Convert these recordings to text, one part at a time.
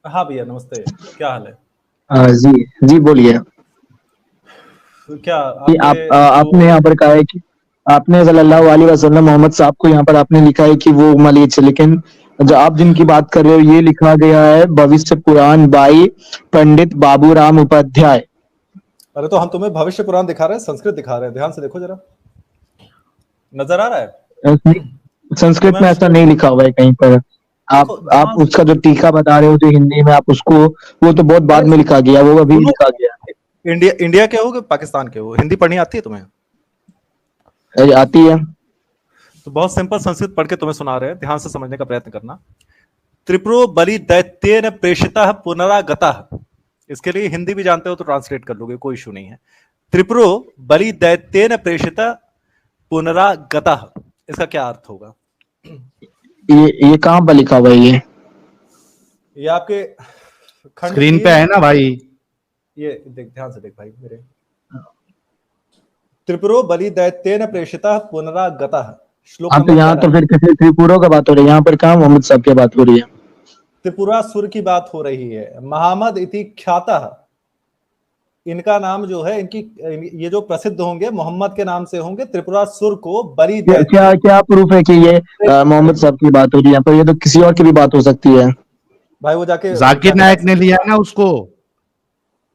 हाँ भैया, नमस्ते। क्या हाल है? जी जी बोलिए। तो क्या कि आपके जो आपने यहाँ पर कहा है कि आपने सल्लल्लाहु अलैहि वसल्लम मोहम्मद साहब को यहाँ पर आपने लिखा है कि वो मलीच है, लेकिन जो आप जिनकी बात कर रहे हो ये लिखा गया है भविष्य पुराण बाई पंडित बाबूराम उपाध्याय। अरे तो हम तुम्हें भविष्य पुराण दिखा रहे हैं, संस्कृत दिखा रहे हैं, ध्यान से देखो जरा। नजर आ रहा है? संस्कृत तुम्हें में हम ऐसा नहीं लिखा हुआ है कहीं पर। देखो आप ध्यान से उसका जो देखो। टीका बता रहे हो जो हिंदी में आप उसको, वो तो बहुत बाद अरे में लिखा गया, वो अभी सुनो, लिखा गया इंडिया इंडिया के हो कि पाकिस्तान के हो? हिंदी पढ़नी आती है तुम्हें? है। आती है। तो बहुत सिंपल संस्कृत पढ़ के तुम्हें सुना रहे हैं, ध्यान से समझने का प्रयत्न करना। त्रिपुरो बलि दैत्येन प्रेषितः पुनरागतः। इसके लिए हिंदी भी जानते हो तो ट्रांसलेट कर लोगे, कोई इशू नहीं है। त्रिपुरो बलि दैत्येन प्रेषितः पुनरागतः, इसका क्या अर्थ होगा? ये कहाँ पर लिखा हुआ है ये आपके खंड स्क्रीन पे 3, है ना भाई? ये देख, ध्यान से देख भाई मेरे। त्रिपुरो बलि दैत्येन प्रेषितः पुनरागतः, श्लोक हाँ, तो नंबर यहाँ 11 तो है। फिर किसी त्रिपुरों का बात हो रही है, यहाँ पर कहाँ मोहम्मद साहब की बात हो रही है। त्रिपुरासुर की बात हो रही है। महामद इति ख्यातः, इनका नाम जो है, इनकी ये जो प्रसिद्ध होंगे मोहम्मद के नाम से होंगे। त्रिपुरासुर को बलि क्या क्या दैत्य, क्या प्रूफ है कि ये मोहम्मद साहब की बात हो रही है यहाँ पर? ये तो किसी और की भी बात हो सकती है। भाई वो जाके जाकिर जाके नायक पढ़ ने सकते लिया है ना उसको।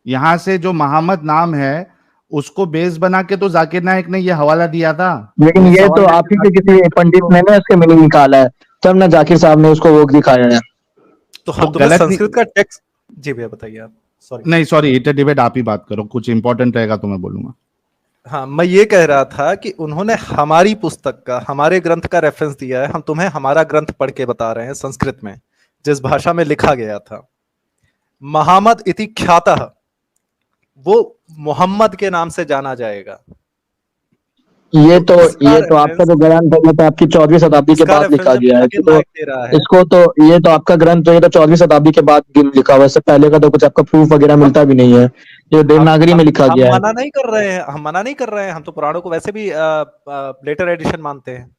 यहां से जो मोहम्मद नाम है उसको बेस बना के तो जाकिर नायक ने ये हवाला दिया था। लेकिन इस ये तो हवाले आप से ही के जाकिर किसी नायक पंडित को ने ना इसके मीनिंग निकाला है, तब ना जाकिर साहब ने उसको वो दिखाया है। तो तो हम तुम्हें गलत संस्कृत नहीं। का टेक्स्ट। जी भैया बताइए आप। सॉरी। नहीं सॉरी, इट डिबेट आप ही बात करो, कुछ इंपॉर्टेंट रहेगा तो मैं बोलूंगा। हाँ, मैं ये कह रहा था कि उन्होंने हमारी पुस्तक का, हमारे ग्रंथ का रेफरेंस दिया है। हम तुम्हें हमारा ग्रंथ पढ़ के बता रहे हैं संस्कृत में, जिस भाषा में लिखा गया था। महामद इति ख्यातः, वो मोहम्मद के नाम से जाना जाएगा। ये तो तो इसका ये तो आपका रेफरेंस, जो ग्रंथ है ये तो आपकी 14वीं शताब्दी के इसका बाद रेफरेंस लिखा जब गया है। जाकिर तो नायक दे रहा है। इसको तो ये तो आपका ग्रंथ तो ये तो 14वीं शताब्दी के बाद लिखा हुआ है, इससे पहले का तो कुछ आपका प्रूफ वगैरह हम मिलता भी नहीं है। ये हम देवनागरी में लिखा हम गया है। मना नहीं कर रहे हैं, हम मना नहीं कर रहे हैं। हम तो पुराणों को वैसे भी लेटर एडिशन मानते हैं,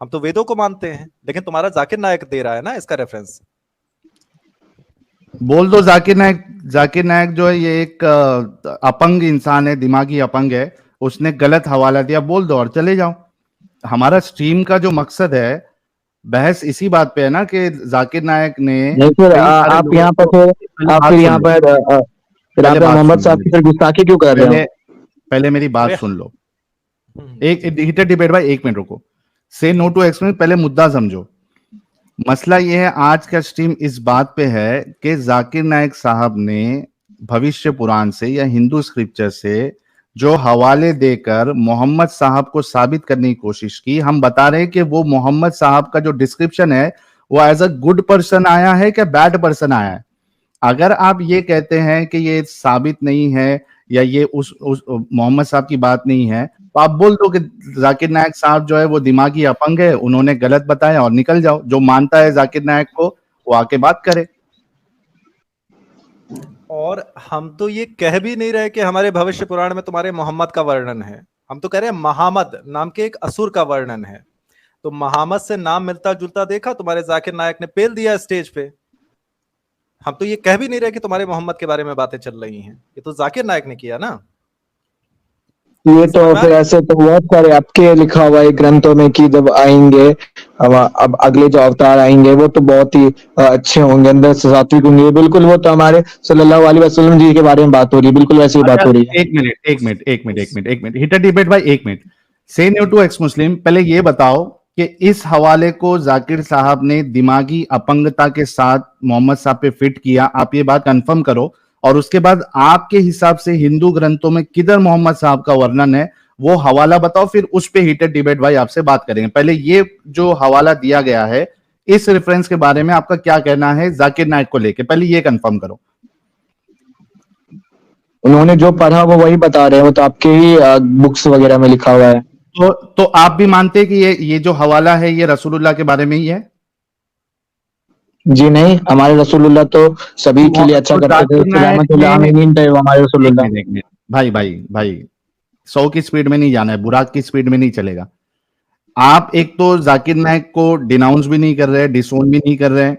हम तो वेदों को मानते हैं। लेकिन तुम्हारा जाकिर नायक दे रहा है ना इसका रेफरेंस। बोल दो जाकिर नायक। जाकिर नायक जो है ये एक अपंग इंसान है, दिमागी अपंग है। उसने गलत हवाला दिया, बोल दो और चले जाओ। हमारा स्ट्रीम का जो मकसद है, बहस इसी बात पे है ना कि जाकिर नायक ने नहीं फिर कई सारे आप लोगों यहाँ पर को। फिर पहले आप बात फिर सुन यहाँ लो। पर फिर आप पहले बात मोहम्मद सुन लो साहब की मेरी। फिर गुस्ताखी क्यों कर रहे हो? पहले पहले मेरी बात अरे सुन लो। एक जी हीटेड डिबेट भाई, एक मिनट रुको। से नो टू एक्सप्लेन, पहले मुद्दा समझो। मसला यह है, आज का स्ट्रीम इस बात पे है कि जाकिर नायक साहब ने भविष्य पुराण से या हिंदू स्क्रिप्चर से जो हवाले देकर मोहम्मद साहब को साबित करने की कोशिश की। हम बता रहे हैं कि वो मोहम्मद साहब का जो डिस्क्रिप्शन है वो एज अ गुड पर्सन आया है कि बैड पर्सन आया है। अगर आप ये कहते हैं कि ये साबित नहीं है या ये उस मोहम्मद साहब की बात नहीं है, तो आप बोल दो कि जाकिर नायक साहब जो है वो दिमागी अपंग है, उन्होंने गलत बताया और निकल जाओ। जो मानता है जाकिर नायक को वो आके बात करे। और हम तो ये कह भी नहीं रहे कि हमारे भविष्य पुराण में तुम्हारे मोहम्मद का वर्णन है। हम तो कह रहे हैं महामद नाम के एक असुर का वर्णन है। तो महामद से नाम मिलता जुलता देखा, तुम्हारे जाकिर नायक ने पेल दिया स्टेज पे। हम तो ये कह भी नहीं रहे कि तुम्हारे मोहम्मद के बारे में बातें चल रही हैं, ये तो जाकिर नायक ने किया ना। ये तो समझ में आ फिर रही ऐसे तो बहुत सारे आपके लिखा हुआ है ग्रंथों में कि जब आएंगे, अब अगले जो अवतार आएंगे वो तो बहुत ही अच्छे होंगे, अंदर से सात्विक होंगे। बिल्कुल वो तो हमारे सल्लल्लाहु अलैहि वसल्लम जी के बारे में बात हो रही है, बिल्कुल वैसी ही बात अच्छा, हो रही है। एक मिनट एक मिनट एक मिनट एक मिनट एक मिनट, हिटर डिबेट भाई, एक मिनट। से न्यू टू एक्स मुस्लिम, पहले ये बताओ कि इस हवाले को जाकिर साहब ने दिमागी अपंगता के साथ मोहम्मद साहब पे फिट किया, आप ये बात कंफर्म करो। और उसके बाद आपके हिसाब से हिंदू ग्रंथों में किधर मोहम्मद साहब का वर्णन है वो हवाला बताओ, फिर उस पे हीटेड डिबेट भाई आपसे बात करेंगे। पहले ये जो हवाला दिया गया है इस रेफरेंस के बारे में आपका क्या कहना है जाकिर नायक को लेके, पहले ये कंफर्म करो। उन्होंने जो पढ़ा वो वही बता रहे हैं, वो तो आपके ही बुक्स वगैरह में लिखा हुआ है। तो आप भी मानते हैं कि ये जो हवाला है ये रसूलुल्लाह के बारे में ही है? जी नहीं, हमारे रसूलुल्लाह तो सभी के लिए अच्छा तो करते थे, जाकिर नायक रहमतुल्लाह ने, आमीन थे वो हमारे रसूलुल्लाह। एक मिनट भाई भाई भाई, 100 की स्पीड में नहीं जाना है, बुराक की स्पीड में नहीं चलेगा। आप एक तो जाकिर नायक को डिनाउंस भी नहीं कर रहे, डिसोन भी नहीं कर रहे,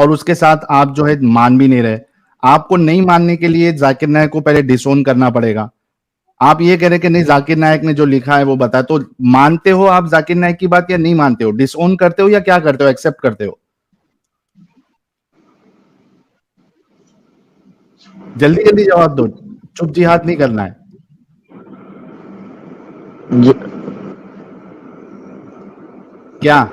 और उसके साथ आप जो है मान भी नहीं रहे। आपको नहीं मानने के लिए जाकिर नायक को पहले डिसोन करना पड़ेगा। आप ये कह रहे कि नहीं जाकिर नायक ने जो लिखा है वो बताया, तो मानते हो आप जाकिर नायक की बात या नहीं मानते हो? डिसोन करते हो या क्या करते हो, एक्सेप्ट करते हो? जल्दी जल्दी जवाब दो, चुप जिहाद नहीं करना है। क्या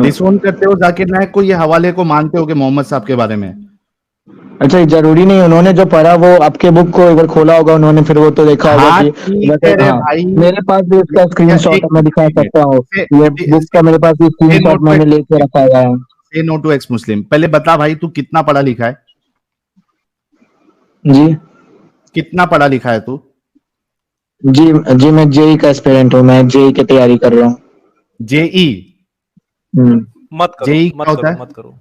डिसोन करते हो जाकिर नायक को, ये हवाले को मानते हो कि मोहम्मद साहब के बारे में? अच्छा, जरूरी नहीं, उन्होंने जो पढ़ा वो आपके बुक को एक बार खोला होगा उन्होंने, फिर वो तो देखा होगा हाँ कि ठीक है रे हाँ, भाई, मेरे पास भी इसका स्क्रीनशॉट मैं दिखा सकता हूँ। ये बुक का मेरे पास भी स्क्रीनशॉट मैंने लेके रखा हुआ है। से नो टू एक्स मुस्लिम। पहले बता भाई, तू कितना पढ़ा लिखा है? जी कितना पढ़ा लिखा है तू? जी जी, मैं जेई का एस्पिरेंट हूँ, मैं जेई की तैयारी कर रहा हूँ। जेई? मत करो, जेई मत क्या होता करो, है? मत करो।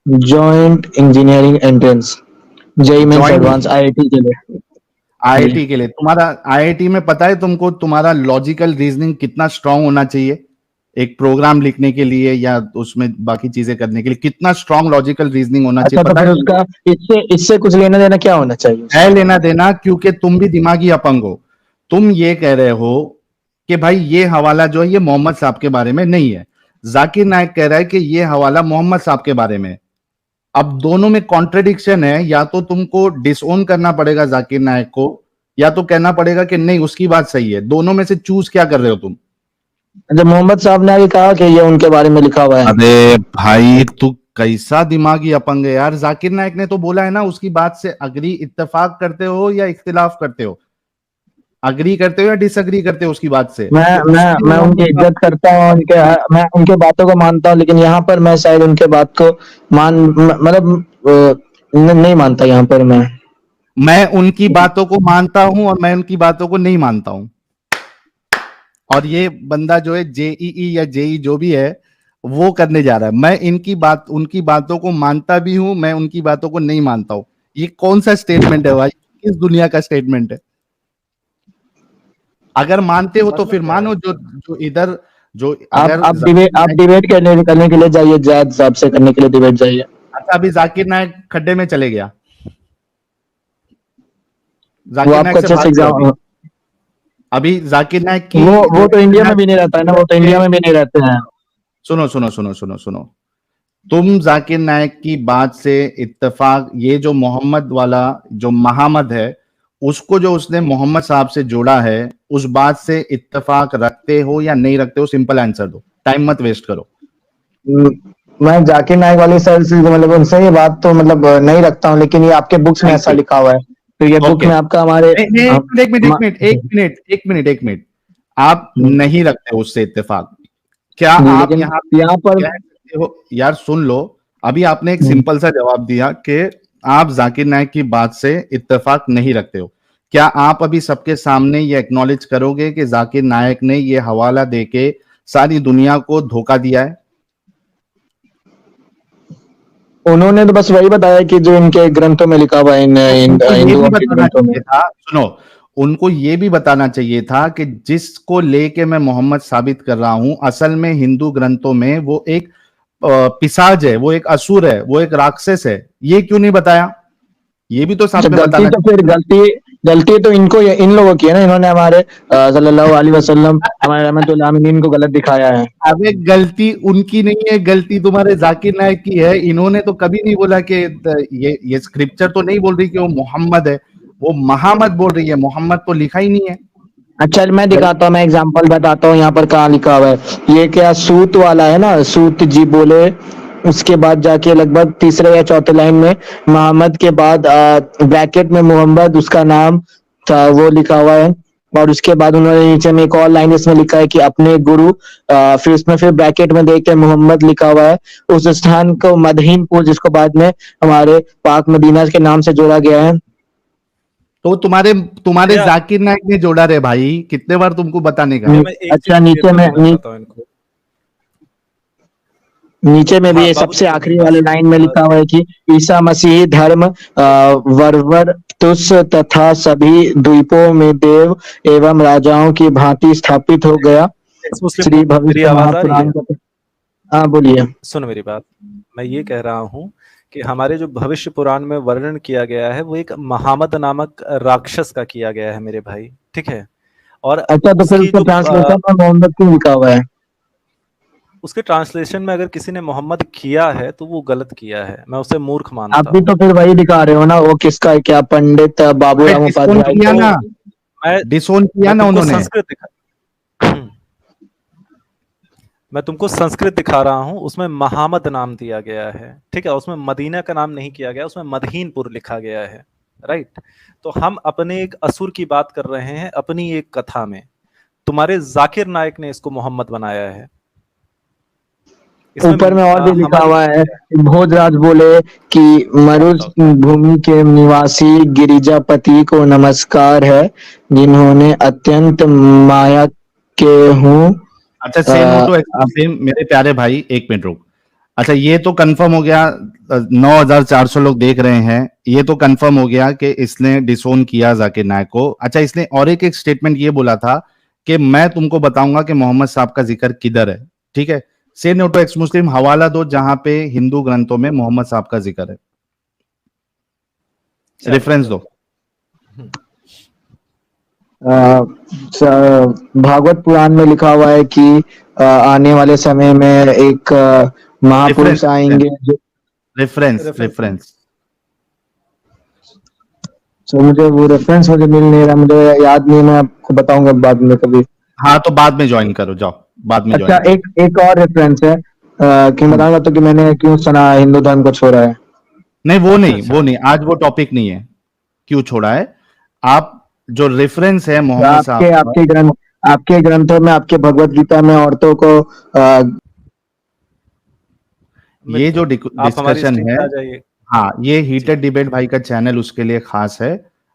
Joint engineering entrance, JE means Joint- advance, IIT के लिए। आईआईटी के लिए तुम्हारा, आईआईटी में पता है तुमको तुम्हारा लॉजिकल रीजनिंग कितना स्ट्रांग होना चाहिए एक प्रोग्राम लिखने के लिए या उसमें बाकी चीजें करने के लिए? कितना स्ट्रांग लॉजिकल रीजनिंग होना अच्छा, चाहिए तो पता फिर है? उसका इससे कुछ लेना देना क्या होना चाहिए? है लेना देना, क्योंकि तुम भी दिमागी अपंग हो। तुम ये कह रहे हो कि भाई ये हवाला जो है ये मोहम्मद साहब के बारे में नहीं है, जाकिर नायक कह रहा है कि ये हवाला मोहम्मद साहब के बारे में। अब दोनों में कॉन्ट्रडिक्शन है, या तो तुमको डिसओन करना पड़ेगा जाकिर नायक को, या तो कहना पड़ेगा कि नहीं उसकी बात सही है। दोनों में से चूज क्या कर रहे हो तुम? अच्छा, मोहम्मद साहब ने आगे कहा कि ये उनके बारे में लिखा हुआ है। अरे भाई तू कैसा दिमागी अपंग है यार। जाकिर नायक ने तो बोला है ना, उसकी बात से अग्री इत्तेफाक करते हो या इख्तिलाफ करते हो? अग्री करते हो या डिसअग्री करते हो उसकी बात से? मैं उनकी इज्जत करता हूँ, मैं उनके बातों को मानता हूँ, लेकिन यहाँ पर मैं शायद उनके बात को नहीं मानता यहाँ पर मैं उनकी बातों को मानता हूं और मैं उनकी बातों को नहीं मानता हूं। और ये बंदा जो है जेईई या जेई जो भी है वो करने जा रहा है। मैं उनकी बातों को मानता भी हूं, मैं उनकी बातों को नहीं मानता हूं। ये कौन सा स्टेटमेंट है भाई? किस दुनिया का स्टेटमेंट है? अगर मानते हो तो फिर मानो, जो इधर जो अगर आप डिबेट करने के लिए जाइए, जज साहब से करने के लिए डिबेट जाइए। अच्छा, अभी जाकिर नायक खड्डे में चले गया, वो जाकिर नायक आपको से अच्छे से बात करो एग्जाम, अभी जाकिर नायक की वो तो इंडिया में भी नहीं रहता है ना, वो तो इंडिया में भी नहीं रहते हैं। सुनो सुनो सुनो सुनो सुनो, तुम जाकिर नायक की बात से इत्तेफाक, ये जो मोहम्मद वाला जो महामद है उसको जो उसने मोहम्मद साहब से जोड़ा है, उस बात से इत्तेफाक रखते हो या नहीं रखते हो? सिंपल आंसर दो, टाइम मत वेस्ट करो। मैं जाकिर नायक वाले सर से मतलब उनसे ये बात तो मतलब नहीं रखता हूँ, लेकिन ये आपके बुक्स में ऐसा लिखा हुआ है, तो ये बुक में आपका हमारे एक मिनट, आप नहीं रखते हो उससे इत्तेफाक? क्या आप यहाँ पर कह सकते हो? यार सुन लो, अभी आपने एक सिंपल सा जवाब दिया कि आप जाकिर नायक की बात से इत्तेफाक नहीं रखते हो। क्या आप अभी सबके सामने ये एक्नॉलेज करोगे कि जाकिर नायक ने ये हवाला देके सारी दुनिया को धोखा दिया है? उन्होंने तो बस वही बताया कि जो इनके ग्रंथों में लिखा हुआ है, हिंदुओं के ग्रंथों में। सुनो, उनको ये भी बताना चाहिए था कि जिसको लेके मैं मोहम्मद साबित कर रहा हूं असल में हिंदू ग्रंथों में वो एक पिशाच है, वो एक असुर है, वो एक राक्षस है। ये क्यों नहीं बताया? ये भी तो साथ में बताना। तो फिर गलती तो इन लोगों की है ना, इन्होंने हमारे सल्लल्लाहु अलैहि वसल्लम हमारे रहमतुल आलमीन को गलत दिखाया है। अबे गलती उनकी नहीं है, गलती तुम्हारे जाकिर नायक की है। इन्होंने तो कभी नहीं बोला कि ये स्क्रिप्चर तो नहीं बोल रही कि वो मोहम्मद है, वो महामद बोल रही है, मोहम्मद तो लिखा ही नहीं है। अच्छा, मैं दिखाता हूँ, मैं एग्जांपल बताता हूँ यहाँ पर कहाँ लिखा हुआ है। ये क्या सूत वाला है ना, सूत जी बोले, उसके बाद जाके लगभग तीसरे या चौथे लाइन में मोहम्मद के बाद ब्रैकेट में मोहम्मद उसका नाम था, वो लिखा हुआ है। और उसके बाद उन्होंने नीचे में एक और लाइन इसमें लिखा है कि अपने गुरु, फिर उसमें फिर ब्रैकेट में देख के मोहम्मद लिखा हुआ है। उस स्थान को मदहीनपुर, जिसको बाद में हमारे पाक मदीना के नाम से जोड़ा गया है। तो तुम्हारे जाकिर नायक ने जोड़ा रे भाई, कितने बार तुमको बताने का? अच्छा, नीचे में भी सबसे आखिरी वाले लाइन में लिखा हुआ है कि ईसा मसीह धर्म वरवर तुस तथा सभी द्वीपों में देव एवं राजाओं की भांति स्थापित हो गया। श्री भविष्य महापुराण। हाँ बोलिए। सुन मेरी बात, मैं ये कह रहा हूँ कि हमारे जो भविष्य पुराण में वर्णन किया गया है वो एक महामद नामक राक्षस का किया गया है मेरे भाई, ठीक है। और अच्छा, तो फिर उसकी उसका जो ट्रांसलेशन में मोहम्मद क्यों लिखा हुआ है? उसके ट्रांसलेशन में अगर किसी ने मोहम्मद किया है तो वो गलत किया है, मैं उसे मूर्ख आप मानता भी हूँ। तो फिर वही दिखा रहे हो ना, वो किसका है, क्या पंडित अरे बाबूराम डिसोन उपाध्याय किया को? ना, मैं डिसोन किया मैं ना तुमको उन्होंने। संस्कृत दिखा मैं तुमको संस्कृत दिखा रहा हूँ, उसमें महामद नाम दिया गया है, ठीक है। उसमें मदीना का नाम नहीं किया गया, उसमें मदहीनपुर लिखा गया है, राइट। तो हम अपने एक असुर की बात कर रहे हैं अपनी एक कथा में। तुम्हारे जाकिर नायक ने इसको मोहम्मद बनाया है। इसमें ऊपर में और भी लिखा हमारी हुआ है, भोजराज बोले कि क्या मरुज बताओ। भूमि के निवासी गिरिजापति को नमस्कार है, जिन्होंने अत्यंत माया के हूँ। अच्छा, से नो टू अब एक्सट्रीम मेरे प्यारे भाई, एक मिनट रुक। अच्छा, ये तो कंफर्म हो गया, 9,400 लोग देख रहे हैं, ये तो कंफर्म हो गया कि इसने डिसोन किया जाकिर नायक को। अच्छा, इसने और एक एक स्टेटमेंट ये बोला था कि मैं तुमको बताऊंगा कि मोहम्मद साहब का जिक्र किधर है, ठीक है। से नो टू एक्स मुस्लिम हवाला दो जहां पे हिंदू ग्रंथों में मोहम्मद साहब का जिक्र है, चलो रेफरेंस दो। चलो। हम्म, भागवत पुराण में लिखा हुआ है कि आने वाले समय में एक रेफरेंस महापुरुष आएंगे जो। रेफरेंस रेफरेंस दो। रेफरेंस तो मुझे वो रेफरेंस मुझे मिल नहीं रहा, मुझे याद नहीं, मैं आपको बताऊंगा बाद में कभी। हाँ, तो बाद में ज्वाइन करो, जाओ बाद में अच्छा, ज्वाइन करो। एक एक और रेफरेंस है कि हम्म। बताऊंगा तो कि मैंने क्यों सना हिंदू धर्म को छोड़ा है। नहीं, वो अच्छा नहीं, वो अच्छा। नहीं, आज वो टॉपिक नहीं है क्यों छोड़ा है। आप जो रेफरेंस है तो मोहम्मद साहब का, आपके ग्रंथों में, आपके भगवत गीता में औरतों को ये जो मित्र, आप हमारी डिस्कशन स्ट्रीम है, पे आ जाइए। हाँ, ये जी। हीटेड डिबेट भाई का चैनल उसके लिए खास है।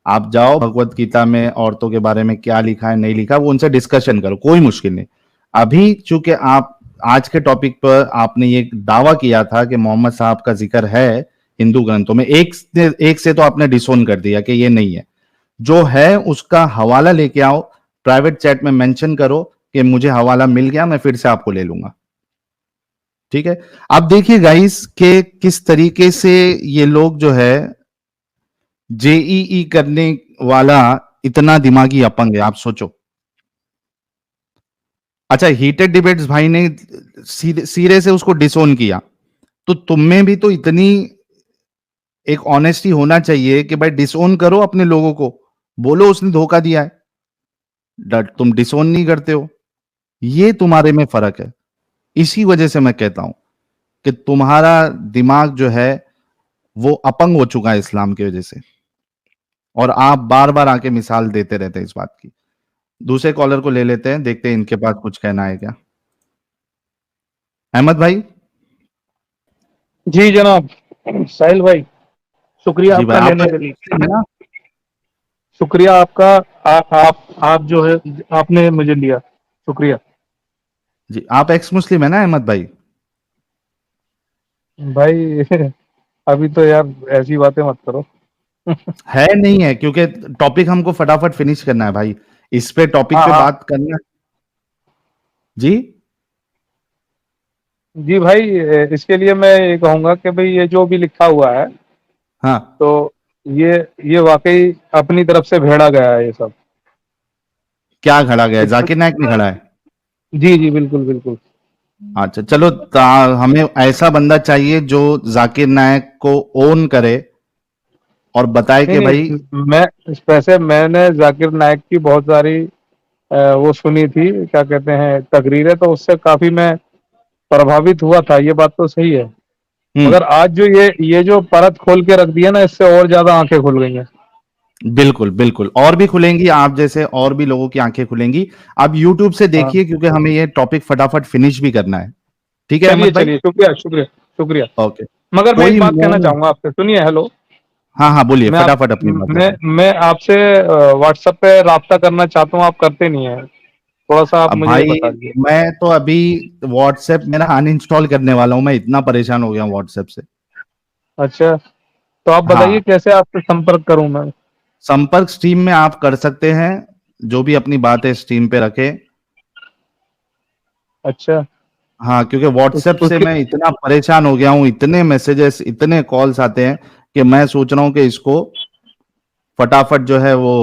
आप जाओ, भगवत गीता में औरतों के बारे में क्या लिखा है नहीं लिखा, वो उनसे डिस्कशन करो, कोई मुश्किल नहीं। अभी चूंकि आप आज के टॉपिक पर आपने ये दावा किया था कि मोहम्मद साहब का जिक्र है हिंदू ग्रंथों में, एक से तो आपने डिसोन कर दिया कि ये नहीं है। जो है उसका हवाला लेके आओ, प्राइवेट चैट में मेंशन करो कि मुझे हवाला मिल गया, मैं फिर से आपको ले लूंगा, ठीक है। अब देखिए गाइस के किस तरीके से ये लोग जो है जेईई करने वाला इतना दिमागी अपंग है, आप सोचो। अच्छा, हीटेड डिबेट्स भाई ने सिरे से उसको डिसोन किया, तो तुम में भी तो इतनी एक ऑनेस्टी होना चाहिए कि भाई डिसोन करो अपने लोगों को, बोलो उसने धोखा दिया है, तुम डिसोन नहीं करते हो। ये तुम्हारे में फर्क है। इसी वजह से मैं कहता हूं कि तुम्हारा दिमाग जो है वो अपंग हो चुका है इस्लाम की वजह से, और आप बार बार आके मिसाल देते रहते हैं इस बात की। दूसरे कॉलर को ले लेते हैं, देखते हैं इनके पास कुछ कहना है क्या। अहमद भाई। जी जनाब, साहिल भाई, शुक्रिया जी भाई, आपका आप लेने तो के लिए। मुस्लिम है ना? शुक्रिया आपका। आप जो है, आपने मुझे लिया, शुक्रिया। जी, आप एक्स मुस्लिम है ना अहमद भाई? भाई अभी तो यार ऐसी बातें मत करो। है नहीं है, क्योंकि टॉपिक हमको फटाफट फिनिश करना है भाई, इस पे टॉपिक हाँ पे हाँ। बात करना है। जी। जी भाई, इसके लिए मैं ये कहूंगा कि भाई ये जो भी लिखा हुआ है, हाँ, तो ये ये वाकई अपनी तरफ से भेड़ा गया है ये सब। क्या खड़ा गया है? इसको जाकिर नायक नहीं खड़ा है? जी जी, बिल्कुल बिल्कुल। अच्छा चलो, हमें ऐसा बंदा चाहिए जो जाकिर नायक को ओन करे और बताए नहीं कि भाई। नहीं, मैं वैसे मैंने जाकिर नायक की बहुत सारी वो सुनी थी, क्या कहते हैं, तकरीरें, तो उससे काफी मैं प्रभावित हुआ था, ये बात तो सही है। हम्म। मगर आज जो ये जो परत खोल के रख दिया ना, इससे और ज्यादा आंखें खुल गई हैं। बिल्कुल बिल्कुल, और भी खुलेंगी, आप जैसे और भी लोगों की आंखें खुलेंगी। आप यूट्यूब से हाँ, देखिए, क्योंकि हमें ये टॉपिक फटाफट फिनिश भी करना है, ठीक है चलिए अहमद भाई? चलिए, शुक्रिया शुक्रिया शुक्रिया। ओके। मगर मैं एक कोई बात कहना मोन। चाहूंगा आपसे, सुनिए, हेलो। हाँ हाँ, बोलिए, मैं आप फटाफट अपनी बात मैं बताइए। मैं आपसे व्हाट्सएप पे राब्ता करना चाहता हूँ, आप करते नहीं है, थोड़ा सा आप अब मुझे भाई, बता दीजिए। मैं तो अभी व्हाट्सएप मेरा अनइंस्टॉल करने वाला हूं, मैं इतना परेशान हो गया हूं व्हाट्सएप से। अच्छा, तो आप बताइए हाँ, कैसे आपसे संपर्क करूं मैं। संपर्क स्ट्रीम में आप कर सकते हैं, जो भी अपनी बात है स्ट्रीम पे रखें। अच्छा, हाँ, क्योंकि व्हाट्सएप से मैं इतना परेशान हो गया हूँ, इतने मैसेजेस, इतने कॉल्स आते हैं कि मैं सोच रहा हूँ कि इसको फटाफट जो है वो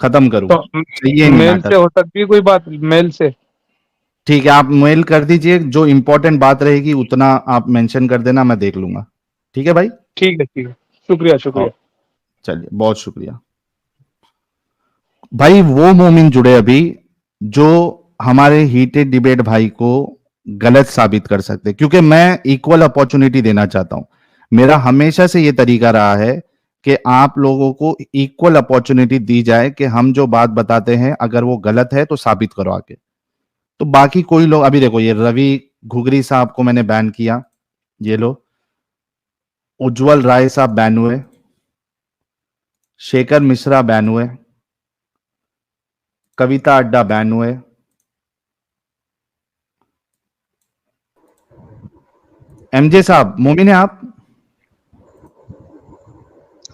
खत्म करूं, तो चाहिए नहीं मेल नाटक। से हो सकती है कोई बात, मेल से? ठीक है, आप मेल कर दीजिए, जो इंपॉर्टेंट बात रहेगी उतना आप मेंशन कर देना, मैं देख लूंगा। ठीक है भाई। ठीक है, ठीक है, शुक्रिया शुक्रिया। और चलिए, बहुत शुक्रिया भाई। वो मोमिन जुड़े अभी जो हमारे हीटेड डिबेट भाई को गलत साबित कर सकते, क्योंकि मैं इक्वल अपॉर्चुनिटी देना चाहता हूं। मेरा हमेशा से ये तरीका रहा है कि आप लोगों को इक्वल अपॉर्चुनिटी दी जाए कि हम जो बात बताते हैं अगर वो गलत है तो साबित करो आके। तो बाकी कोई लोग, अभी देखो ये रवि घुगरी साहब को मैंने बैन किया, ये लो। उज्जवल राय साहब बैन हुए, शेखर मिश्रा बैन हुए, कविता अड्डा बैन हुए, एमजे साहब मोमिन है आप?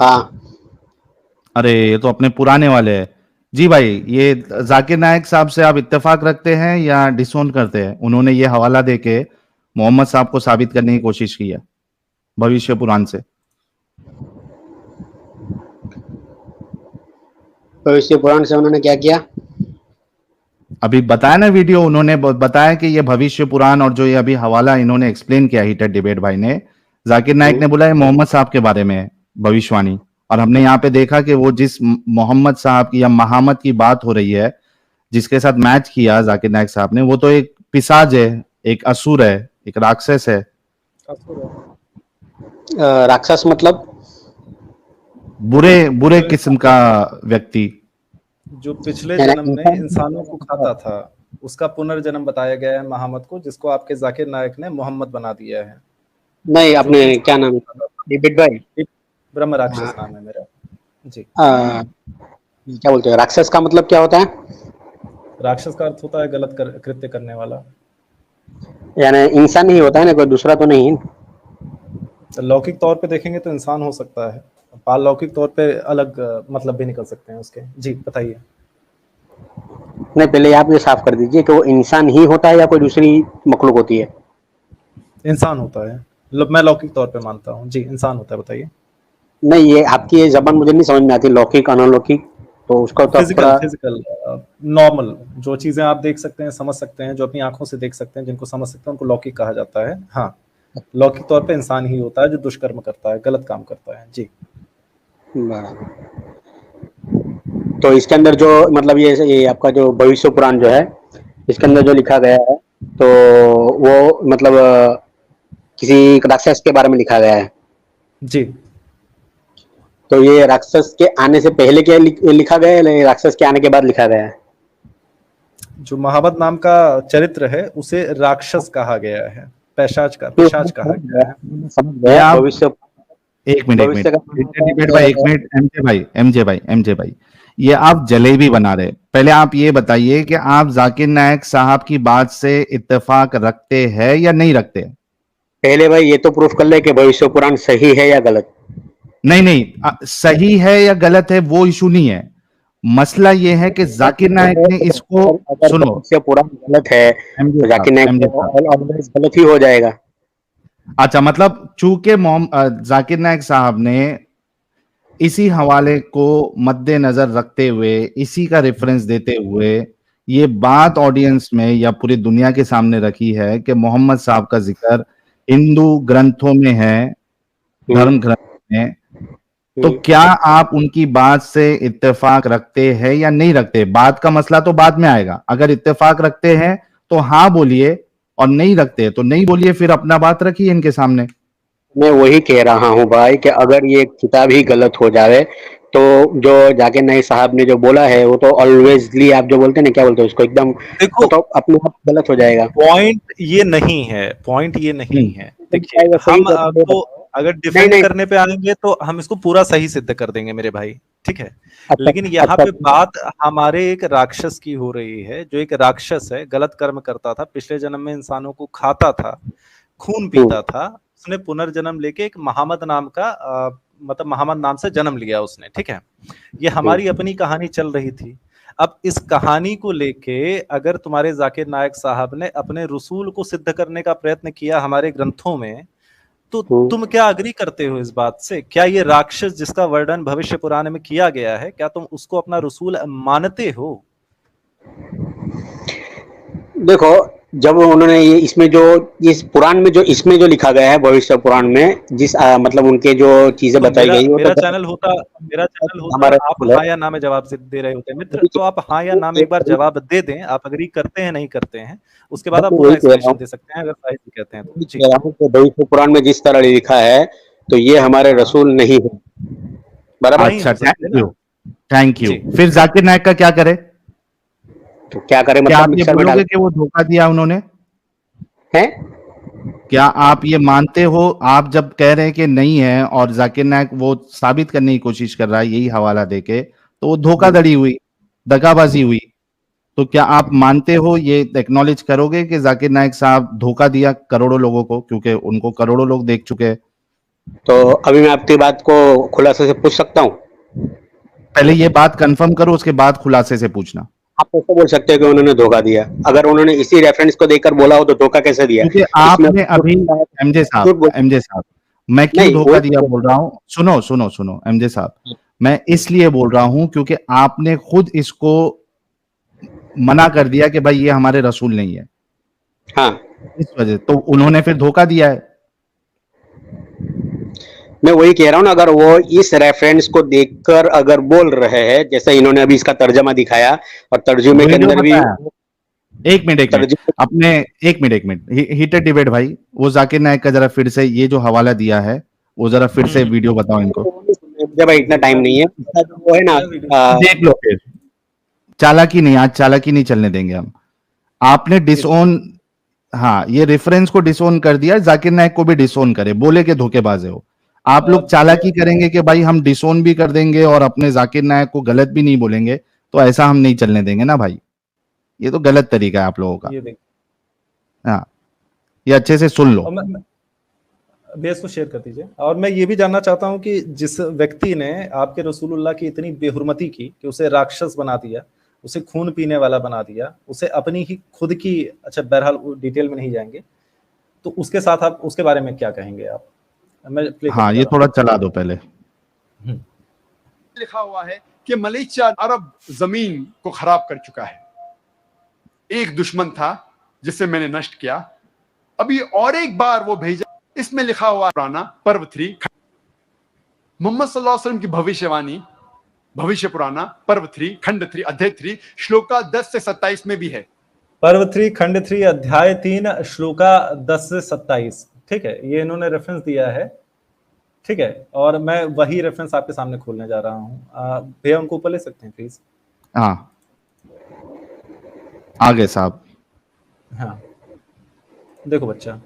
हाँ अरे ये तो अपने पुराने वाले हैं। जी भाई, ये जाकिर नायक साहब से आप इत्तेफाक रखते हैं या डिसोन करते हैं? उन्होंने ये हवाला देके मोहम्मद साहब को साबित करने की कोशिश की है भविष्य पुराण से। भविष्य पुराण से उन्होंने क्या किया? अभी बताया ना वीडियो, उन्होंने बताया कि ये भविष्य पुराण और जो ये अभी हवाला इन्होंने एक्सप्लेन किया हीटेड डिबेट भाई ने, जाकिर नायक ने बोला है मोहम्मद साहब के बारे में भविष्यवाणी। और हमने यहाँ पे देखा कि वो जिस मोहम्मद साहब की या महामद की बात हो रही है, जिसके साथ मैच किया जाकिर नायक साहब ने, वो तो एक पिशाच है, एक असुर है, एक राक्षस है। राक्षस मतलब? बुरे बुरे किस्म का व्यक्ति। जो पिछले यानी जन्म में इंसानों को खाता था, उसका पुनर्जन्म बताया गया है महामद को, जिसको आपके जाकिर नायक ने मोहम्मद बना दिया है। नहीं, जो अपने कि क्या नाम है, डिबिट भाई? ब्रह्म राक्षस हाँ। नाम है मेरा। जी। क्या बोलते हैं, राक्षस का मतलब क्या होता है? राक्षस का अर्थ होता है गलत कृत्य करने वाला। यानी इंसान ही होता है ना, कोई दूसरा तो नहीं? लौकिक तौर पे देखेंगे तो इंसान हो सकता है, पारलौकिक तौर पे अलग मतलब भी निकल सकते हैं उसके। जी बताइए। नहीं, पहले आप ये साफ कर दीजिए कि वो इंसान ही होता है या कोई दूसरी मखलूक होती है? इंसान होता है, मैं लौकिक तौर पे मानता हूँ। जी इंसान होता है। बताइए। नहीं, ये आपकी ये जबान मुझे नहीं समझ में आती, लौकिक अनलौकिक, तो उसको तो फिजिकल थोड़ा। फिजिकल नॉर्मल जो चीजें आप देख सकते हैं, समझ सकते हैं, जो अपनी आंखों से देख सकते हैं, जिनको समझ सकते हैं, उनको लौकिक कहा जाता है। हाँ, लौकिक तौर पे इंसान ही होता है जो दुष्कर्म करता है, गलत काम करता है। जी। तो इसके अंदर जो मतलब ये आपका जो भविष्य पुराण जो है, इसके अंदर जो लिखा गया है, तो वो मतलब किसी राक्षस के बारे में लिखा गया है। जी। तो ये राक्षस के आने से पहले क्या लिखा गया है, या राक्षस के आने के बाद लिखा गया है? जो महाबत नाम का चरित्र है उसे राक्षस कहा गया है, पिशाच कहा गया है। समझ गया भविष्य। एक मिनट भविष्य का डिबेट भाई, एक मिनट, एमजे भाई, ये आप जलेबी बना रहे। पहले आप ये बताइए कि आप जाकिर नायक साहब की बात से इत्तेफाक रखते हैं या नहीं रखते? पहले भाई ये तो प्रूफ कर ले कि भविष्य पुराण सही है या गलत। नहीं, सही है या गलत है वो इशू नहीं है। मसला ये है कि जाकिर नायक ने इसको, अगर सुनो भविष्य पुराण गलत है तो जाकिर नायक ऑलवेज गलत ही हो जाएगा। अच्छा, मतलब चूंकि जाकिर नायक साहब ने इसी हवाले को मद्देनजर रखते हुए, इसी का रेफरेंस देते हुए ये बात ऑडियंस में या पूरी दुनिया के सामने रखी है कि मोहम्मद साहब का जिक्र हिंदू ग्रंथों में है, धर्म ग्रंथ में, तो क्या आप उनकी बात से इत्तेफाक रखते हैं या नहीं रखते? बात का मसला तो बाद में आएगा। अगर इत्तेफाक रखते हैं तो हाँ बोलिए, और नहीं रखते तो नहीं बोलिए, फिर अपना बात रखिए इनके सामने। मैं वही कह रहा हूँ भाई कि अगर ये किताब ही गलत हो जाए तो जो जाकिर नायक साहब ने जो बोला है वो तो ऑलवेजली, आप जो बोलते हैं ना, क्या बोलते हैं उसको, एकदम देखो, तो अपने आप गलत हो जाएगा। पॉइंट ये नहीं है। देखिए, हम आपको अगर डिफेंड करने पे आएंगे तो हम इसको पूरा सही सिद्ध कर देंगे मेरे भाई, ठीक है। लेकिन यहाँ पे बात हमारे एक राक्षस की हो रही है, जो एक राक्षस है, गलत कर्म करता था, पिछले जन्म में इंसानों को खाता था, खून पीता था। उसने पुनर्जन्म लेके एक महामद नाम का मतलब महामद नाम से जन्म लिया उसने, ठीक है। ये हमारी अपनी कहानी चल रही थी। अब इस कहानी को लेके अगर तुम्हारे जाकिर नायक साहब ने अपने रसूल को सिद्ध करने का प्रयत्न किया हमारे ग्रंथों में, तो तुम क्या अग्री करते हो इस बात से? क्या ये राक्षस जिसका वर्णन भविष्य पुराण में किया गया है, क्या तुम उसको अपना रसूल मानते हो? देखो, जब उन्होंने ये इसमें जो इस पुराण में जो इसमें जो लिखा गया है भविष्य पुराण में, जिस मतलब उनके जो चीजें तो बताई गई वो मेरा तो चैनल होता हमारा आप रसूल है। हाँ या ना में जवाब दे रहे होते मित्र, तो आप हाँ या ना में एक बार जवाब दे दें, आप अग्री करते हैं नहीं करते हैं, उसके बाद आप मैं पूरा वही कह रहा एक्सप्लेनेशन हूँ दे सकते हैं अगर साहित्य कहते हैं तो। वही जी कह रहा हूँ कि भविष्य पुराण में जिस तरह लिखा है तो ये हमारे हाँ रसूल नहीं है, बराबर। नहीं अच्छा, हो सकते ना। Thank you. जी फिर जाकिर नायक का क्या करे? तो क्या करें, क्या मतलब आप ये मिक्सर में डाल बोलोगे कि वो धोखा दिया उन्होंने? है। क्या आप ये मानते हो, आप जब कह रहे हैं कि नहीं है और जाकिर नायक वो साबित करने की कोशिश कर रहा है यही हवाला देके, तो वो धोखाधड़ी हुई, दगाबाजी हुई, तो क्या आप मानते हो, ये एक्नॉलेज करोगे कि जाकिर नायक साहब धोखा दिया करोड़ों लोगों को, क्योंकि उनको करोड़ों लोग देख चुके हैं? तो अभी मैं आपकी बात को खुलासे से पूछ सकता हूँ? पहले ये बात कंफर्म करो, उसके बाद खुलासे से पूछना। आप कैसे बोल सकते हो कि उन्होंने धोखा दिया? अगर उन्होंने इसी रेफरेंस को देखकर बोला हो तो धोखा कैसे दिया? क्योंकि इसमें आपने अभी झूठ बोल एमजे साहब, मैं क्यों नहीं धोखा दिया बोल रहा हूं, सुनो सुनो सुनो एमजे साहब, मैं इसलिए बोल रहा हूं क्योंकि आपने खुद इसको मना कर दिया कि भाई ये हमारे रसूल नहीं है, हाँ, इस वजह तो उन्होंने फिर धोखा दिया है। मैं वही कह रहा हूँ ना, अगर वो इस रेफरेंस को देखकर अगर बोल रहे हैं, जैसे इन्होंने अभी इसका तर्जमा दिखाया और तर्जुमे के वीडियो अंदर भी बताया, एक मिनट तर्जुमे अपने, एक मिनट हीटेड डिबेट भाई, वो जाकिर नायक का जरा फिर से ये जो हवाला दिया है वो जरा फिर से वीडियो बताओ इनको। मुझे भाई इतना टाइम नहीं है, इसका जो वो है ना देख लो फिर, चालाकी नहीं, आज चालाकी नहीं चलने देंगे हम। आपने डिसओन, हाँ ये रेफरेंस को डिसओन कर दिया, जाकिर नायक को भी डिसओन करे, बोले के धोखेबाज है वो। आप लोग चालाकी करेंगे कि भाई हम डिसओन भी कर देंगे और अपने जाकिर नायक को गलत भी नहीं बोलेंगे, तो ऐसा हम नहीं चलने देंगे ना भाई, ये तो गलत तरीका है आप लोगों का। ये देख, हाँ, ये अच्छे से सुन लो। और मैं इसको शेयर कर दीजिए। और मैं ये भी जानना चाहता हूं कि जिस व्यक्ति ने आपके रसूलुल्लाह की इतनी बेहुरमती की कि उसे राक्षस बना दिया, उसे खून पीने वाला बना दिया, उसे अपनी ही खुद की, अच्छा बहरहाल डिटेल में नहीं जाएंगे, तो उसके साथ आप उसके बारे में क्या कहेंगे आप? मैं प्ले हाँ, ये थोड़ा चला दो पहले। लिखा हुआ है कि मलेशिया अरब जमीन को खराब कर चुका है, एक दुश्मन था जिसे मैंने नष्ट किया, अभी और एक बार वो भेजा। इसमें लिखा हुआ पुराना पर्व 3 मोहम्मद सल्लल्लाहु अलैहि वसल्लम की भविष्यवाणी, भविष्य पुराना पर्व 3 खंड 3 अध्याय 3 श्लोका 10 से 27 में भी है। पर्व 3 खंड 3 अध्याय 3 श्लोका 10 से 27, ठीक है, ये इन्होंने रेफरेंस दिया है, ठीक है, और मैं वही रेफरेंस आपके सामने खोलने जा रहा हूँ। भैया उनको ऊपर ले सकते हैं प्लीज? हाँ, आगे साहब। हाँ देखो बच्चा,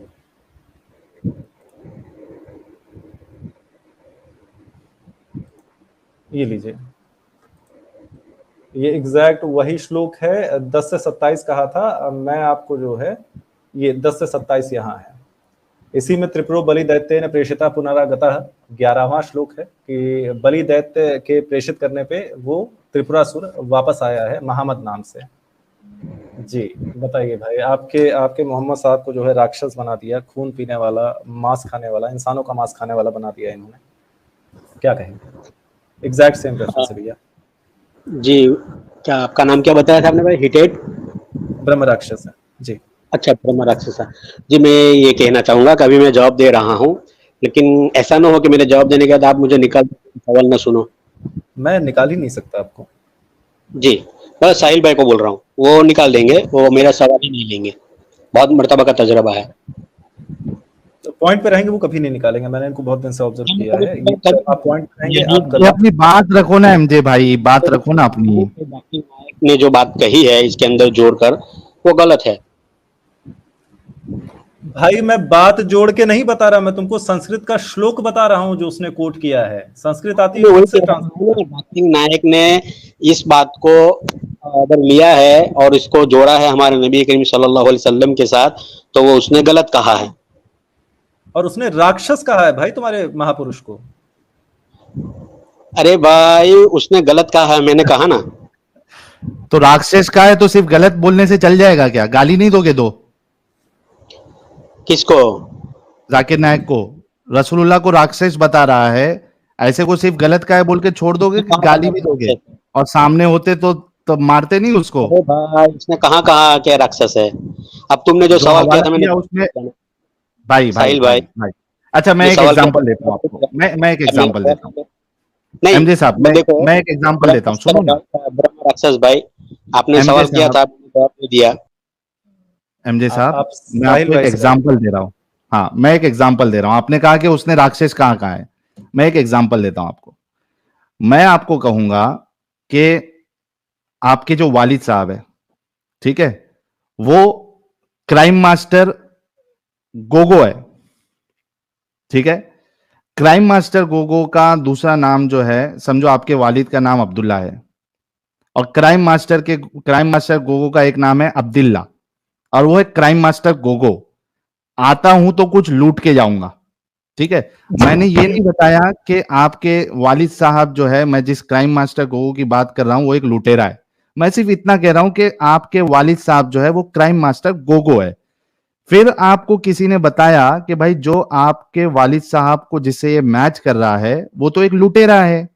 ये लीजिए, ये एग्जैक्ट वही श्लोक है, 10 से 27 कहा था, मैं आपको जो है ये 10 से 27 यहाँ है। इसी में त्रिपुरो बलि दैत्य ने प्रेषिता पुनरागतः 11वां श्लोक है कि बलि दैत्य के प्रेषित करने पे वो त्रिपुरासुर वापस आया है महामद नाम से। जी बताइए भाई, आपके मोहम्मद साहब को जो है राक्षस बना दिया, खून पीने वाला, मांस खाने वाला, इंसानों का मांस खाने वाला बना दिया इन्होंने, क्या कहेंगे? एग्जैक्ट सेम रेफरेंस है भैया। जी, क्या आपका नाम क्या बताया था आपने भाई? हिटेड ब्रह्म राक्षस है जी। अच्छा, ब्रह्म राक्षसा। जी, मैं ये कहना चाहूंगा कि अभी मैं जवाब दे रहा हूँ, लेकिन ऐसा ना हो कि मेरे जवाब देने के बाद आप मुझे निकाल सवाल ना सुनो। मैं निकाल ही नहीं सकता आपको। जी, बस साहिल भाई को बोल रहा हूँ, वो निकाल देंगे, वो मेरा सवाल ही नहीं लेंगे, बहुत मर्तबा का तजर्बा है। तो पॉइंट पे रहेंगे वो कभी नहीं निकालेंगे, मैंने इनको बहुत दिन से ऑब्जर्व किया है। ये आप पॉइंट पे रहेंगे, आप ये अपनी बात रखो ना एमजे भाई, बात रखो ना अपनी। ने जो बात कही है इसके अंदर जोड़कर वो गलत है भाई। मैं बात जोड़ के नहीं बता रहा, मैं तुमको संस्कृत का श्लोक बता रहा हूँ जो उसने कोट किया है। संस्कृत आती है उससे जाकिर नायक ने इस बात को अगर लिया है और इसको जोड़ा है हमारे नबी करीम सल्लल्लाहु अलैहि वसल्लम के साथ, तो वो उसने गलत कहा है, और उसने राक्षस कहा है भाई तुम्हारे महापुरुष को। अरे भाई उसने गलत कहा है, मैंने कहा ना। तो राक्षस का है तो सिर्फ गलत बोलने से चल जाएगा क्या? गाली नहीं दोगे? दो किसको? जाकिर नायक को। रसूलुल्लाह को राक्षस बता रहा है, ऐसे को सिर्फ गलत का है बोल के छोड़ दोगे कि गाली भी दोगे? और सामने होते तो मारते नहीं उसको? अरे भाई उसने कहाँ कहा क्या राक्षस है? अब तुमने जो सवाल किया हवाला था मैंने किया उसमें भाई भाई साहिल भाई भाई भाई अच्छा, मैं जो एक सवाल किया एग्जांपल देता हूँ आपको। मैं एक एग्जांपल देता हूँ। नहीं एमजे साहब, देखो मैं एक एग्जांपल देता हूँ, सुनो ना। ब्रह्म राक्षस भाई, आपने एमजे सवाल किया साहब, था, आपने जवाब नहीं दिया। एमजे साहब, आप मैं साहिल आपको एक भाई से एग्जांपल दे रहा हूँ। हाँ, मैं एक एग्जांपल दे रहा हूँ। आपने कहा कि उसने राक्षस कहाँ कहा है, मैं एक एग्जांपल देता हूँ आपको। मैं आपको कहूंगा कि आपके जो वालिद साहब है, ठीक है, वो क्राइम मास्टर गोगो है, ठीक है। क्राइम मास्टर गोगो का दूसरा नाम जो है, समझो आपके वालिद का नाम अब्दुल्ला है, और क्राइम मास्टर गोगो का एक नाम है अब्दुल्ला, और वो है क्राइम मास्टर गोगो। आता हूं तो कुछ लूट के जाऊंगा, ठीक है। मैंने ये नहीं बताया कि आपके वालिद साहब जो है, मैं जिस क्राइम मास्टर गोगो की बात कर रहा हूं वो एक लुटेरा है। मैं सिर्फ इतना कह रहा हूं कि आपके वालिद साहब जो है वो क्राइम मास्टर गोगो है। फिर आपको किसी ने बताया कि भाई जो आपके वालिद साहब को जिससे ये मैच कर रहा है वो तो एक लुटेरा है।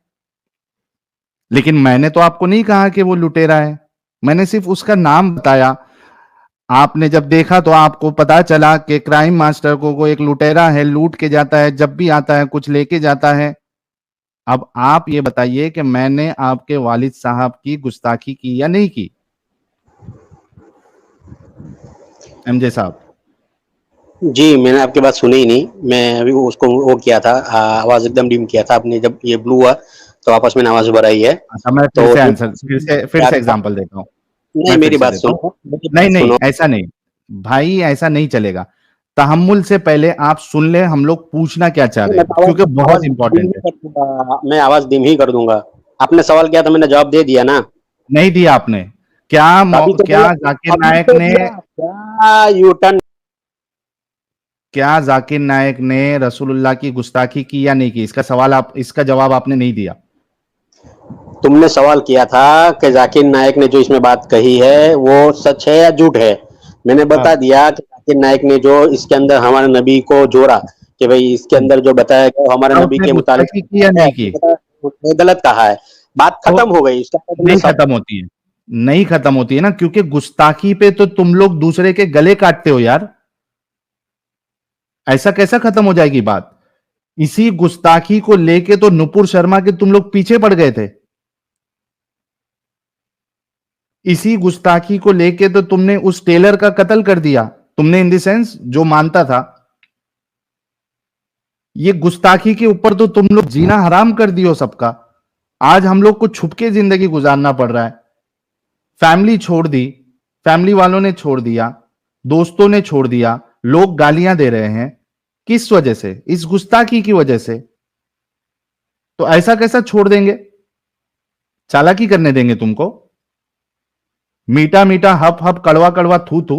लेकिन मैंने तो आपको नहीं कहा कि वो लुटेरा है, मैंने सिर्फ उसका नाम बताया। आपने जब देखा तो आपको पता चला कि क्राइम मास्टर को एक लुटेरा है, लूट के जाता है, जब भी आता है कुछ लेके जाता है। अब आप ये बताइए कि मैंने आपके वालिद साहब की गुस्ताखी की या नहीं की, एमजे साहब? जी मैंने आपकी बात सुनी ही नहीं, मैं अभी उसको वो किया था, आवाज एकदम डिम किया था। आपने जब ये ब्लू हुआ तो आपस में आवाज बढ़ाई है। अच्छा, मैं तो फिर से एग्जांपल देता हूं। नहीं मैं फिर मेरी से बात देता हूं। सुनो, मेरी नहीं बात नहीं, सुनो। ऐसा नहीं भाई, ऐसा नहीं चलेगा। तहम्मुल से पहले आप सुन ले हम लोग पूछना क्या चाह रहे मैं हैं, तो आवाज क्योंकि आवाज बहुत डिम ही इंपॉर्टेंट है। कर दूंगा, मैं आवाज डिम ही कर दूंगा। आपने सवाल किया था, मैंने जवाब दे दिया ना। नहीं दिया आपने। क्या अभी तो क्या बोला, जाकिर अभी नायक तो ने दिया क्या यू टर्न? क्या जाकिर नायक ने रसूलुल्लाह की गुस्ताखी की या नहीं की? इसका जवाब आपने नहीं दिया। तुमने सवाल किया था कि जाकिर नायक ने जो इसमें बात कही है वो सच है या झूठ है। मैंने बता हाँ। दिया कि जाकिर नायक ने जो इसके अंदर हमारे नबी को जोड़ा कि भाई इसके अंदर जो बताया गया वो हमारे क्या नबी उसने के मुतालिक गुस्ताखी की या है, नहीं की? उसने गलत कहा है। बात तो खत्म हो गई, इसका मतलब तुमने नहीं सब खत्म होती है, नहीं खत्म होती है ना, क्योंकि गुस्ताखी पे तो तुम लोग दूसरे के गले काटते हो यार। ऐसा कैसा खत्म हो जाएगी बात? इसी गुस्ताखी को लेके तो नुपुर शर्मा के तुम लोग पीछे पड़ गए थे। इसी गुस्ताखी को लेके तो तुमने उस टेलर का कत्ल कर दिया, तुमने इन द सेंस जो मानता था। ये गुस्ताखी के ऊपर तो तुम लोग जीना हराम कर दियो सबका। आज हम लोग को छुपके जिंदगी गुजारना पड़ रहा है। फैमिली छोड़ दी, फैमिली वालों ने छोड़ दिया, दोस्तों ने छोड़ दिया, लोग गालियां दे रहे हैं। किस वजह से? इस गुस्ताखी की वजह से। तो ऐसा कैसा छोड़ देंगे? चालाकी करने देंगे तुमको? मीठा मीठा हप हप, कड़वा कड़वा थू थू,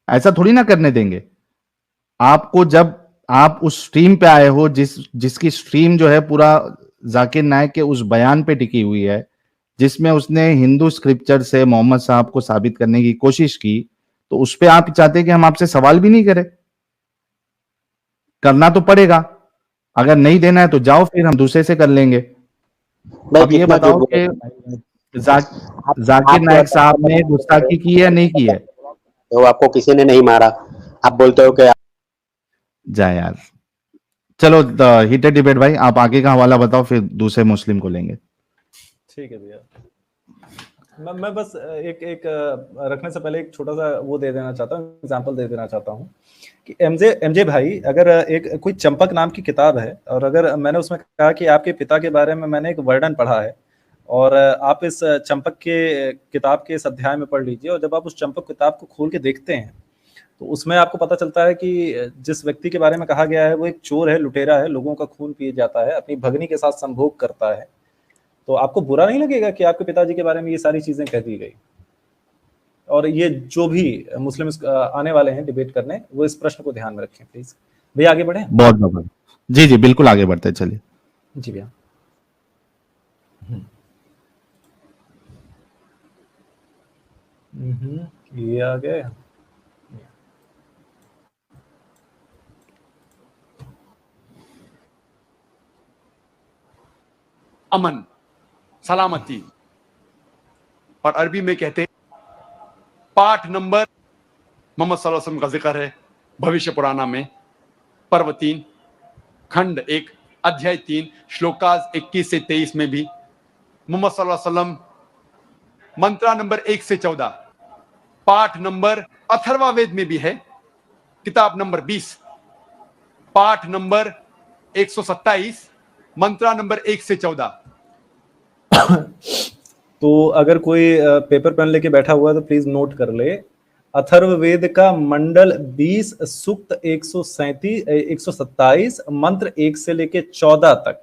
ऐसा थोड़ी ना करने देंगे आपको। जब आप उस स्ट्रीम पे आए हो जिसकी स्ट्रीम जो है पूरा जाकिर नायक के उस बयान पे टिकी हुई है, जिसमें उसने हिंदू स्क्रिप्चर से मोहम्मद साहब को साबित करने की कोशिश की, तो उस पे आप चाहते कि हम आपसे सवाल भी नहीं करें? करना तो पड़ेगा। अगर नहीं देना है तो जाओ, फिर हम दूसरे से कर लेंगे। भाई अब ये कितना झूठ बताओ बोले कि भाई। जाकिर आपके नायक साहब ने गुस्ताखी की है या नहीं की है? तो आपको किसी ने नहीं मारा, आप बोलते हो कि जा यार, चलो हीटेड डिबेट भाई, आप आगे का हवाला बताओ, फिर दूसरे मुस्लिम को लेंगे। ठीक है भैया। मैं बस एक एक रखने से पहले एक छोटा सा वो दे देना चाहता हूँ, एग्जांपल दे देना चाहता हूँ कि एमजे भाई, अगर एक कोई चंपक नाम की किताब है और अगर मैंने उसमें कहा कि आपके पिता के बारे में मैंने एक वर्णन पढ़ा है और आप इस चंपक के किताब के इस अध्याय में पढ़ लीजिए, और जब आप उस चंपक किताब को खोल के देखते हैं तो उसमें आपको पता चलता है कि जिस व्यक्ति के बारे में कहा गया है वो एक चोर है, लुटेरा है, लोगों का खून पिए जाता है, अपनी भगनी के साथ संभोग करता है। तो आपको बुरा नहीं लगेगा कि आपके पिताजी के बारे में ये सारी चीजें कह दी गई? और ये जो भी मुस्लिम आने वाले हैं डिबेट करने, वो इस प्रश्न को ध्यान में रखें प्लीज। भैया आगे बढ़े। बहुत बहुत जी जी बिल्कुल आगे बढ़ते चलिए। जी भैया। ये आ गए। अमन, सलामती, और अरबी में कहते हैं, पाठ नंबर मोहम्मद सल्लल्लाहु अलैहि वसल्लम का जिक्र है भविष्य पुराना में, पर्व 3, खंड 1, अध्याय 3, श्लोकास 21 से 23 में भी मोहम्मद सल्लल्लाहु अलैहि वसल्लम मंत्रा नंबर 1 से 14, पाठ नंबर अथर्ववेद में भी है, किताब नंबर 20, पाठ नंबर 127, मंत्रा नंबर 1 से 14। तो अगर कोई पेपर पेन लेके बैठा हुआ है तो प्लीज नोट कर ले। अथर्ववेद का मंडल 20 सूक्त 127 मंत्र 1 से लेके 14 तक,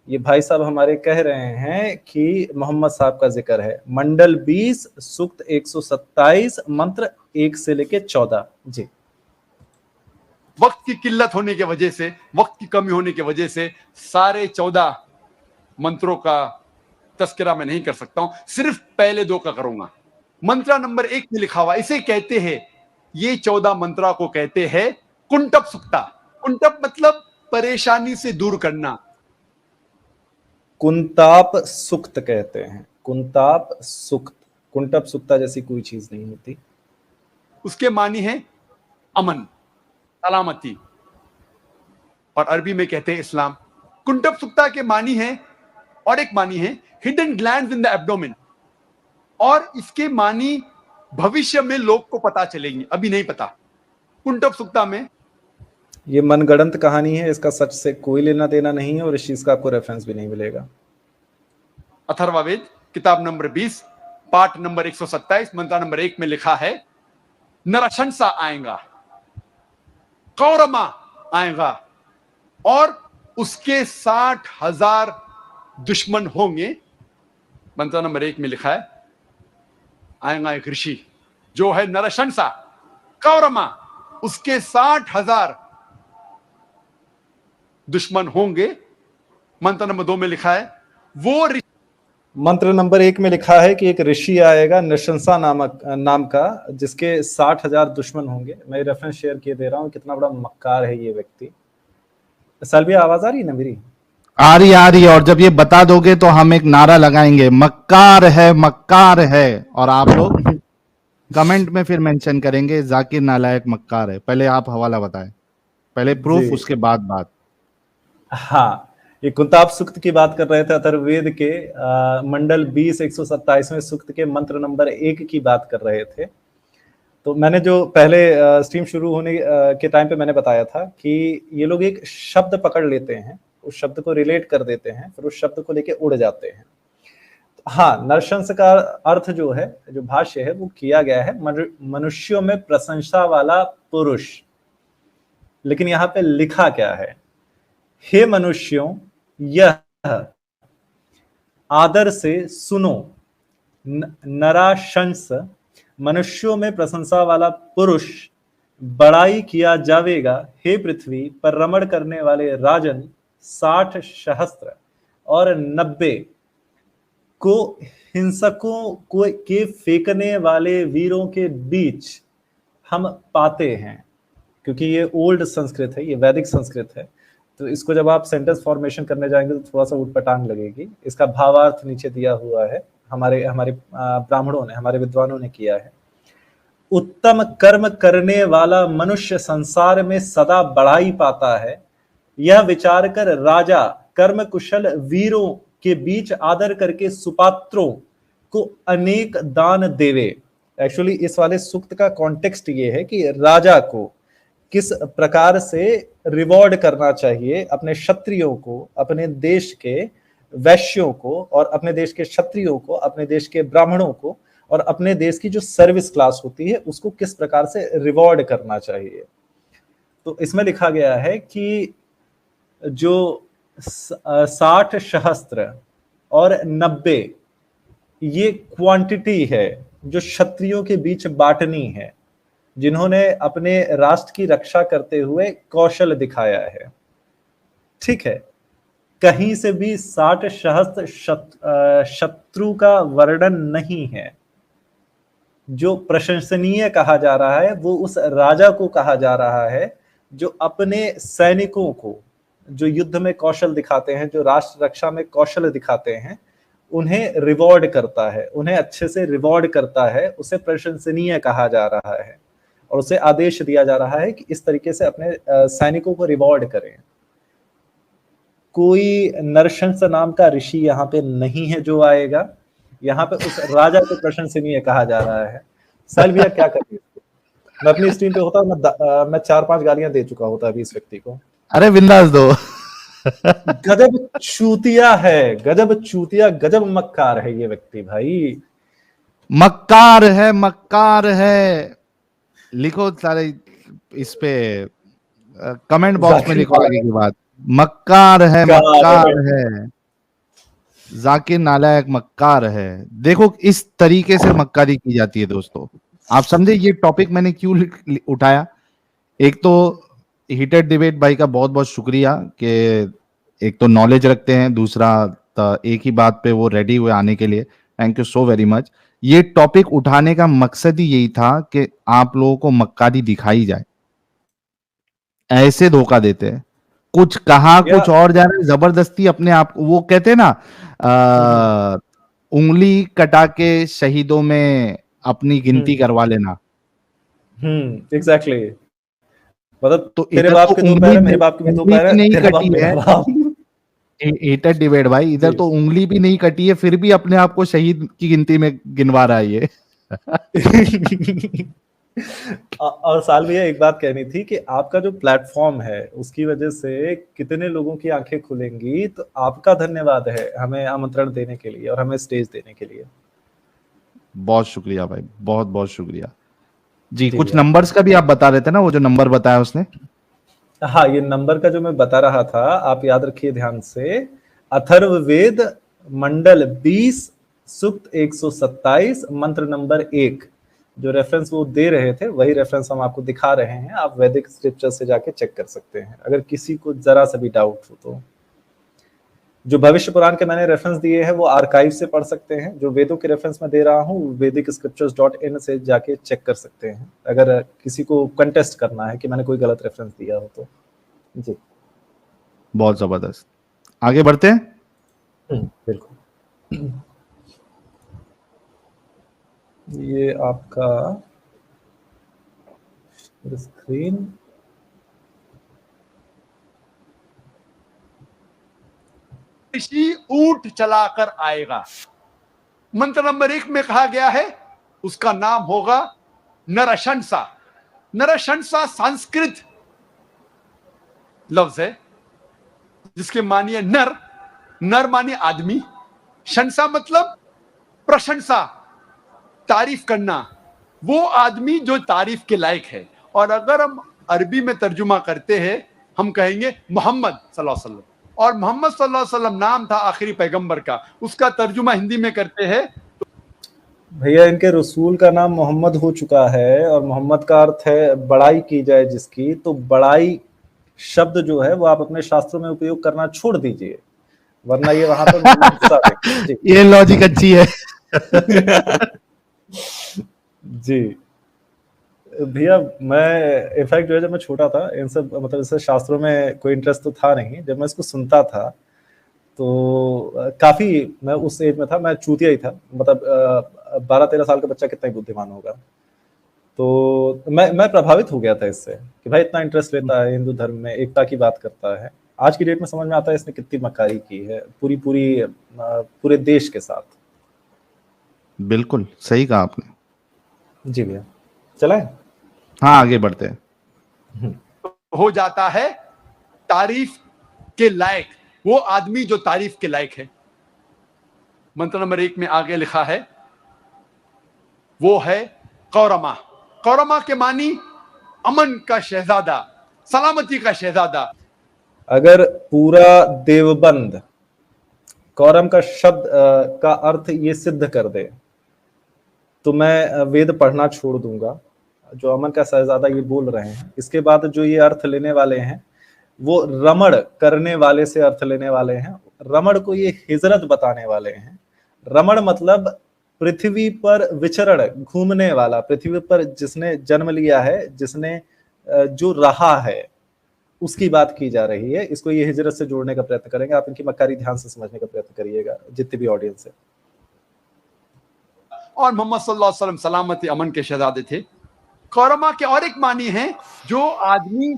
ये भाई साहब हमारे कह रहे हैं कि मोहम्मद साहब का जिक्र है। मंडल 20 सूक्त 127 मंत्र 1 से लेके 14। जी, वक्त की किल्लत होने की वजह से, वक्त की कमी होने की वजह से सारे 14 मंत्रों का तस्करा मैं नहीं कर सकता हूं, सिर्फ पहले 2 का करूंगा। मंत्रा नंबर 1 में लिखा हुआ, इसे कहते हैं, ये 14 मंत्रा को कहते हैं कुंटप सुक्ता। कुंटप मतलब परेशानी से दूर करना। कुंताप सुक्त कहते हैं, कुंताप सुक्त। कुंटप सुक्ता जैसी कोई चीज नहीं होती। उसके मानी है अमन, सलामती, और अरबी में कहते हैं इस्लाम। कुंटप सुक्ता के मानी है, और एक मानी है hidden glands in the abdomen, और इसके मानी भविष्य में लोग को पता चलेंगे, अभी नहीं पता। कुंटप सुक्ता में ये मनगढ़ंत कहानी है, इसका सच से कोई लेना देना नहीं है और इस चीज का आपको रेफरेंस भी नहीं मिलेगा। अथर्ववेद किताब नंबर 20 पाठ नंबर 127 मंत्र नंबर 1 में लिखा है, नरशंसा आएगा, कौरमा आएगा, और उसके 60,000 दुश्मन होंगे। मंत्र नंबर 1 में लिखा है, आएगा एक ऋषि जो है नरशंसा, कौरमा, उसके 60,000 दुश्मन होंगे। मंत्र नंबर 2 में लिखा है, वो ऋषि, मंत्र नंबर 1 में लिखा है कि एक ऋषि आएगा नृशंसा नाम का, जिसके 60,000 दुश्मन होंगे। मैं रेफरेंस शेयर किए दे रहा हूँ, कितना बड़ा मक्कार है ये व्यक्ति। सलभी आवाज आ रही है ना मेरी? आ रही है। और जब ये बता दोगे तो हम एक नारा लगाएंगे, मक्कार है, मक्कार है, और आप लोग कमेंट में फिर मेंशन करेंगे जाकिर नालायक मक्कार है। पहले आप हवाला बताएं, पहले प्रूफ, उसके बाद बात। हाँ, ये कुंताप सूक्त की बात कर रहे थे, अथर्ववेद के मंडल 20 127वें सूक्त के मंत्र नंबर 1 की बात कर रहे थे। तो मैंने जो पहले स्ट्रीम शुरू होने के टाइम पे मैंने बताया था कि ये लोग एक शब्द पकड़ लेते हैं, उस शब्द को रिलेट कर देते हैं, फिर उस शब्द को लेके उड़ जाते हैं। हाँ, नरशंस का अर्थ जो है, जो भाष्य है, वो किया गया है मनुष्यों में प्रशंसा वाला पुरुष। लेकिन यहाँ पे लिखा क्या है, हे मनुष्यों, यह आदर से सुनो, नराशंस, मनुष्यों में प्रशंसा वाला पुरुष बड़ाई किया जावेगा। हे पृथ्वी पर रमण करने वाले राजन, 60 सहस्त्र और 90 को हिंसकों को के फेंकने वाले वीरों के बीच हम पाते हैं। क्योंकि ये ओल्ड संस्कृत है, ये वैदिक संस्कृत है, तो इसको जब आप सेंटेंस फॉर्मेशन करने जाएंगे तो थोड़ा सा उटपटांग लगेगी। इसका भावार्थ नीचे दिया हुआ है, हमारे ब्राह्मणों ने, हमारे विद्वानों ने किया है। उत्तम कर्म करने वाला मनुष्य संसार में सदा बढ़ाई पाता है, यह विचार कर राजा कर्म कुशल वीरों के बीच आदर करके सुपात्रों को अनेक दान देवे। एक्चुअली इस वाले सूक्त का कॉन्टेक्स्ट ये है कि राजा को किस प्रकार से रिवॉर्ड करना चाहिए अपने क्षत्रियों को, अपने देश के वैश्यों को, और अपने देश के क्षत्रियों को, अपने देश के ब्राह्मणों को, और अपने देश की जो सर्विस क्लास होती है उसको किस प्रकार से रिवॉर्ड करना चाहिए। तो इसमें लिखा गया है कि जो 60 सहस्त्र और 90 ये क्वांटिटी है जो क्षत्रियों के बीच बांटनी है, जिन्होंने अपने राष्ट्र की रक्षा करते हुए कौशल दिखाया है। ठीक है, कहीं से भी 60 सहस्त्र शत्रु का वर्णन नहीं है। जो प्रशंसनीय कहा जा रहा है वो उस राजा को कहा जा रहा है जो अपने सैनिकों को, जो युद्ध में कौशल दिखाते हैं, जो राष्ट्र रक्षा में कौशल दिखाते हैं, उन्हें रिवॉर्ड करता है, उन्हें अच्छे से रिवॉर्ड करता है, उसे प्रशंसनीय कहा जा रहा है और उसे आदेश दिया जा रहा है कि इस तरीके से अपने सैनिकों को रिवॉर्ड करें। कोई नरशंस नाम का ऋषि यहाँ पे नहीं है जो आएगा, यहाँ पे उस राजा को प्रशंसनीय कहा जा रहा है। साहिल भैया क्या करें, मैं अपनी स्क्रीन पे होता मैं 4-5 गालियां दे चुका होता अभी इस व्यक्ति को। अरे बिंदास दो। गजब चूतिया है, गजब चूतिया, गजब मक्कार है ये व्यक्ति भाई। मक्कार है, मक्कार है। लिखो सारे इस पे कमेंट बॉक्स में लिखो आगे की बात। मक्कार है, मक्कार है, जाकिर नालायक मक्कार है। देखो इस तरीके से मक्कारी की जाती है दोस्तों। आप समझे ये टॉपिक मैंने क्यों उठाया? एक तो हीटेड डिबेट भाई का बहुत बहुत शुक्रिया कि एक तो नॉलेज रखते हैं, दूसरा एक ही बात पे वो रेडी हुए आने के लिए। Thank you so very much. ये टॉपिक उठाने का मकसद ही यही था कि आप लोगों को मक्कारी दिखाई जाए। ऐसे धोखा देते हैं, कुछ कहा कुछ और जा रहा है, जबरदस्ती अपने आप, वो कहते हैं ना उंगली कटा के शहीदों में अपनी गिनती करवा लेना। एग्जैक्टली। मतलब तो तेरे बाप के 2 पैर है, मेरे बाप के भी 2 पैर है, नहीं तेरे बाप कटी मेरा है। राम। हेटर डिबेट भाई, इधर तो उंगली भी नहीं कटी है, फिर भी अपने आप को शहीद की गिनती में गिनवा रहा है ये। और साल भैया एक बात कहनी थी कि आपका जो प्लेटफॉर्म है उसकी वजह से कितने लोगों की आंखें खुलेंगी, तो आपका धन्यवाद है हमें आमंत्रण देने के लिए और हमें स्टेज देने के लिए। बहुत शुक्रिया भाई, बहुत बहुत शुक्रिया जी। कुछ नंबर्स का भी आप बता रहे थे ना, वो जो नंबर बताया उसने। हाँ, ये नंबर का जो मैं बता रहा था आप याद रखिए ध्यान से। अथर्ववेद मंडल 20 सूक्त 127 मंत्र नंबर 1, जो रेफरेंस वो दे रहे थे वही रेफरेंस हम आपको दिखा रहे हैं। आप वैदिक स्क्रिप्चर से जाके चेक कर सकते हैं अगर किसी को जरा सा भी डाउट हो तो। जो भविष्य पुराण के मैंने रेफरेंस दिए हैं वो आर्काइव से पढ़ सकते हैं। जो वेदों के रेफरेंस मैं दे रहा हूँ vedicscriptures.in से जाके चेक कर सकते हैं अगर किसी को कंटेस्ट करना है कि मैंने कोई गलत रेफरेंस दिया हो तो। जी बहुत जबरदस्त। आगे बढ़ते हैं। बिल्कुल। ये आपका स्क्रीन ऋषि ऊंट चलाकर आएगा। मंत्र नंबर 1 में कहा गया है उसका नाम होगा नरशंसा। नरशंसा संस्कृत लफ्ज है जिसके मानिए नर, नर मानिए आदमी, शंसा मतलब प्रशंसा, तारीफ करना, वो आदमी जो तारीफ के लायक है। और अगर हम अरबी में तर्जुमा करते हैं हम कहेंगे मोहम्मद सल्लल्लाहु अलैहि वसल्लम, और मोहम्मद सल्लल्लाहु अलैहि वसल्लम नाम था आखिरी पैगंबर का, उसका तर्जुमा हिंदी में करते हैं। भैया इनके रसूल का नाम मोहम्मद हो चुका है और मोहम्मद का अर्थ है बड़ाई की जाए जिसकी, तो बड़ाई शब्द जो है वो आप अपने शास्त्रों में उपयोग करना छोड़ दीजिए, वरना ये वहां पर ये लॉजिक अच्छी है। जी भैया, मैं इनफैक्ट जो है जब मैं छोटा था इन सब मतलब इसे शास्त्रों में कोई इंटरेस्ट तो था नहीं। जब मैं इसको सुनता था तो काफी, मैं उस एज में था, मैं चूतिया ही था, मतलब 12-13 साल का बच्चा कितना ही बुद्धिमान होगा। तो मैं प्रभावित हो गया था इससे कि भाई इतना इंटरेस्ट लेता है हिंदू धर्म में, एकता की बात करता है। आज की डेट में समझ में आता है इसने कितनी मक्कारी की है पूरे देश के साथ। बिल्कुल सही कहा आपने। जी भैया, चलें? हाँ आगे बढ़ते हैं। हो जाता है तारीफ के लायक, वो आदमी जो तारीफ के लायक है। मंत्र नंबर 1 में आगे लिखा है वो है कौरमा। कौरमा के मानी अमन का शहजादा, सलामती का शहजादा। अगर पूरा देवबंद कौरम का शब्द का अर्थ ये सिद्ध कर दे तो मैं वेद पढ़ना छोड़ दूंगा। जो अमन का शहजादा ये बोल रहे हैं, इसके बाद जो ये अर्थ लेने वाले हैं वो रमण करने वाले से अर्थ लेने वाले हैं। रमण को ये हिजरत बताने वाले हैं। रमण मतलब पृथ्वी पर विचरण घूमने वाला, पृथ्वी पर जिसने जन्म लिया है, जिसने जो रहा है, उसकी बात की जा रही है। इसको ये हिजरत से जोड़ने का प्रयत्न करेंगे। आप इनकी मक्कारी ध्यान से समझने का प्रयत्न करिएगा, जितनी भी ऑडियंस है। और मोहम्मद सल्लल्लाहु अलैहि वसल्लम सलामती अमन के शहजादे थे। कौरमा के और एक मानी है, जो आदमी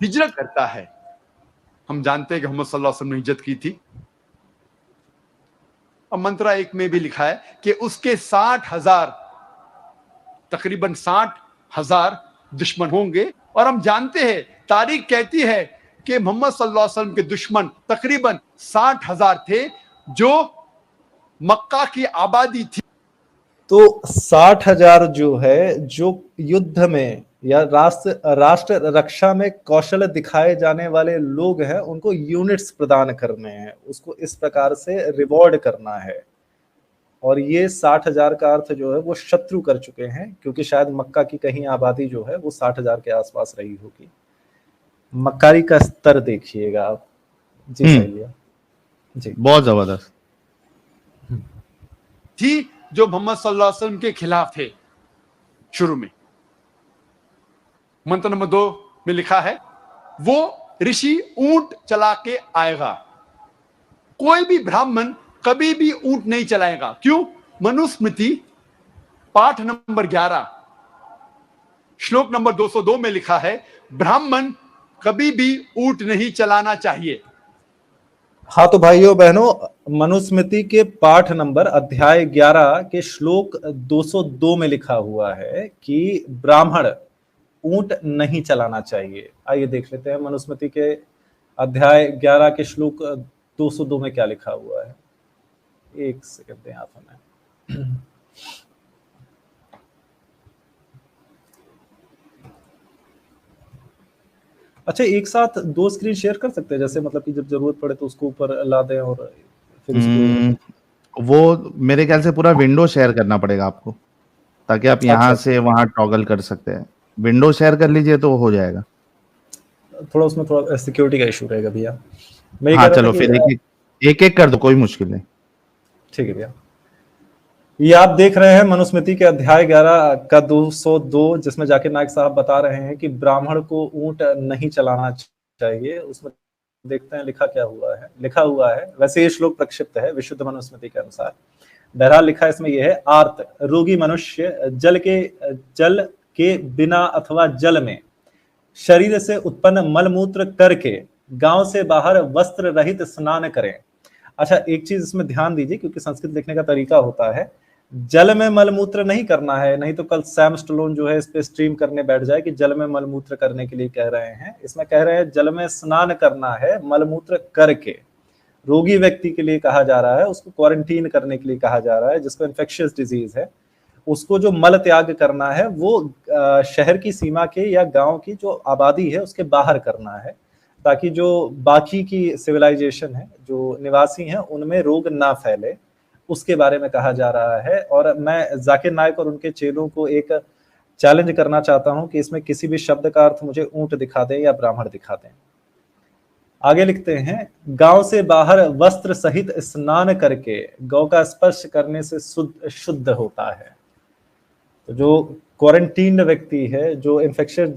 हिजरत करता है। हम जानते हैं कि मोहम्मद सल्लल्लाहु अलैहि वसल्लम ने हिजरत की थी। और मंत्रा 1 में भी लिखा है कि उसके 60,000, तकरीबन 60,000 दुश्मन होंगे। और हम जानते हैं, तारीख कहती है कि मोहम्मद सल्लल्लाहु अलैहि वसल्लम के दुश्मन तकरीबन 60,000 थे, जो मक्का की आबादी थी। तो 60,000 जो है, जो युद्ध में या राष्ट्र रक्षा में कौशल दिखाए जाने वाले लोग हैं, उनको यूनिट्स प्रदान करने हैं, उसको इस प्रकार से रिवॉर्ड करना है। और ये 60,000 का अर्थ जो है वो शत्रु कर चुके हैं, क्योंकि शायद मक्का की कहीं आबादी जो है वो 60,000 के आसपास रही होगी। मक्कारी का स्तर देखिएगा आप। जी सही है जी, बहुत जबरदस्त थी, जो मोहम्मद सल्लल्लाहु अलैहि वसल्लम के खिलाफ थे शुरू में। मंत्र नंबर 2 में लिखा है, वो ऋषि ऊंट चला के आएगा। कोई भी ब्राह्मण कभी भी ऊंट नहीं चलाएगा। क्यों? मनुस्मृति पाठ नंबर 11 श्लोक नंबर 202 में लिखा है, ब्राह्मण कभी भी ऊंट नहीं चलाना चाहिए। हाँ, तो भाइयों बहनों, मनुस्मृति के पाठ नंबर अध्याय 11 के श्लोक 202 में लिखा हुआ है कि ब्राह्मण ऊंट नहीं चलाना चाहिए। आइए देख लेते हैं मनुस्मृति के अध्याय 11 के श्लोक 202 में क्या लिखा हुआ है। एक सेकंड दें आप हमें। अच्छा, एक साथ 2 स्क्रीन शेयर कर सकते हैं, जैसे मतलब कि जब जरूरत पड़े तो उसको ऊपर ला दें और फिर उसको वो मेरे ख्याल से पूरा विंडो शेयर करना पड़ेगा आपको, ताकि आप यहाँ से वहां टॉगल कर सकते हैं। विंडो शेयर कर लीजिए तो हो जाएगा। थोड़ा उसमें थोड़ा सिक्योरिटी का इशू रहेगा भैया। हाँ चलो, फिर एक एक कर दो, कोई मुश्किल नहीं। ठीक है भैया। ये आप देख रहे हैं मनुस्मृति के अध्याय 11 का 202, जिसमें जाकिर नायक साहब बता रहे हैं कि ब्राह्मण को ऊंट नहीं चलाना चाहिए। उसमें देखते हैं लिखा हुआ है। वैसे ये श्लोक प्रक्षिप्त है विशुद्ध मनुस्मृति के अनुसार। बहरहाल लिखा इसमें यह है, आर्त रोगी मनुष्य जल के बिना अथवा जल में शरीर से उत्पन्न मलमूत्र करके गांव से बाहर वस्त्र रहित स्नान करें। अच्छा, एक चीज इसमें ध्यान दीजिए, क्योंकि संस्कृत लिखने का तरीका होता है, जल में मलमूत्र नहीं करना है, नहीं तो कल सैम स्टलोन जो है इस पे स्ट्रीम करने बैठ जाए कि जल में मलमूत्र करने के लिए कह रहे हैं। इसमें कह रहे हैं जल में स्नान करना है मलमूत्र करके। रोगी व्यक्ति के लिए कहा जा रहा है, उसको क्वारंटीन करने के लिए कहा जा रहा है, जिसको इन्फेक्शियस डिजीज है, उसको जो मल त्याग करना है वो शहर की सीमा के या गांव की जो आबादी है उसके बाहर करना है, ताकि जो बाकी की सिविलाइजेशन है, जो निवासी हैं, उनमें रोग ना फैले, उसके बारे में कहा जा रहा है। और मैं जाकिर नायक और उनके चेलों को एक चैलेंज करना चाहता हूं कि इसमें किसी भी शब्द का अर्थ मुझे ऊंट दिखा दें या ब्राह्मण दिखा दें। आगे लिखते हैं, गांव से बाहर वस्त्र सहित स्नान करके गौ का स्पर्श करने से शुद्ध होता है। तो जो क्वारंटीन व्यक्ति है, जो इन्फेक्शियस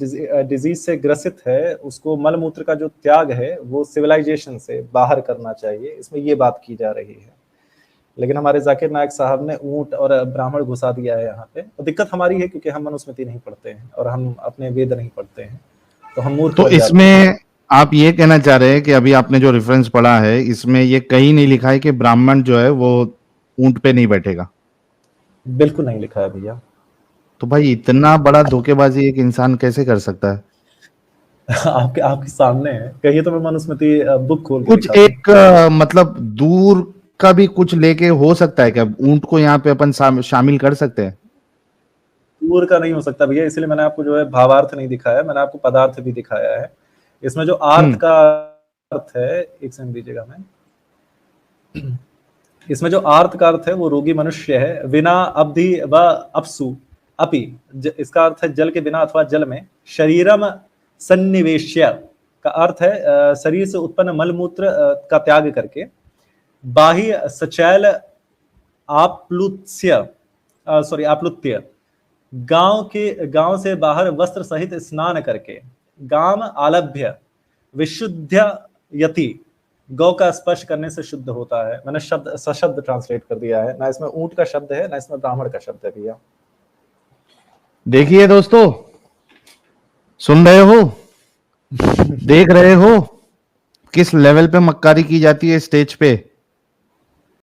डिजीज से ग्रसित है, उसको मलमूत्र का जो त्याग है वो सिविलाइजेशन से बाहर करना चाहिए। इसमें ये बात की जा रही है। लेकिन हमारे जाकिर नायक साहब ने ऊंट और ब्राह्मण घुसा दिया है यहाँ पे। और दिक्कत हमारी है क्योंकि हम मनुस्मृति नहीं पढ़ते हैं और हम अपने वेद नहीं पढ़ते हैं, तो हम मूर्ख। तो इसमें आप ये कहना चाह रहे हैं कि अभी आपने जो रेफरेंस पढ़ा है, इसमें ये कहीं नहीं लिखा है कि ब्राह्मण जो है वो ऊंट पे नहीं बैठेगा? बिल्कुल नहीं लिखा है भैया। तो भाई इतना बड़ा धोखेबाजी एक इंसान कैसे कर सकता है? आपके सामने है, कहिए तो मैं मनुस्मृति बुक खोल के कुछ एक मतलब दूर का भी कुछ लेके हो सकता है क्या? ऊंट को यहाँ पे अपन शामिल कर सकते हैं? दूर का नहीं हो सकता भैया, इसलिए मैंने आपको जो है भावार्थ नहीं दिखाया, मैंने आपको पदार्थ भी दिखाया है। इसमें जो आर्थ का अर्थ है, एक सेकंड दीजिएगा मैं, इसमें जो आर्थ का अर्थ है वो रोगी मनुष्य है। विना अब्धि व अपसु अपि, इसका अर्थ है जल के बिना अथवा जल में। शरीरम सन्निवेश्य का अर्थ है शरीर से उत्पन्न मलमूत्र का त्याग करके। बाह्य सचैल आप्लुत्य, गांव से बाहर वस्त्र सहित स्नान करके, गाम आलभ्य विशुद्ध यति, गौ का स्पर्श करने से शुद्ध होता है। मैंने शब्द सशब्द ट्रांसलेट कर दिया है, ना इसमें ऊंट का शब्द है ना इसमें ब्राह्मण का शब्द है भैया। देखिए दोस्तों, सुन रहे हो, देख रहे हो किस लेवल पे मक्कारी की जाती है स्टेज पे।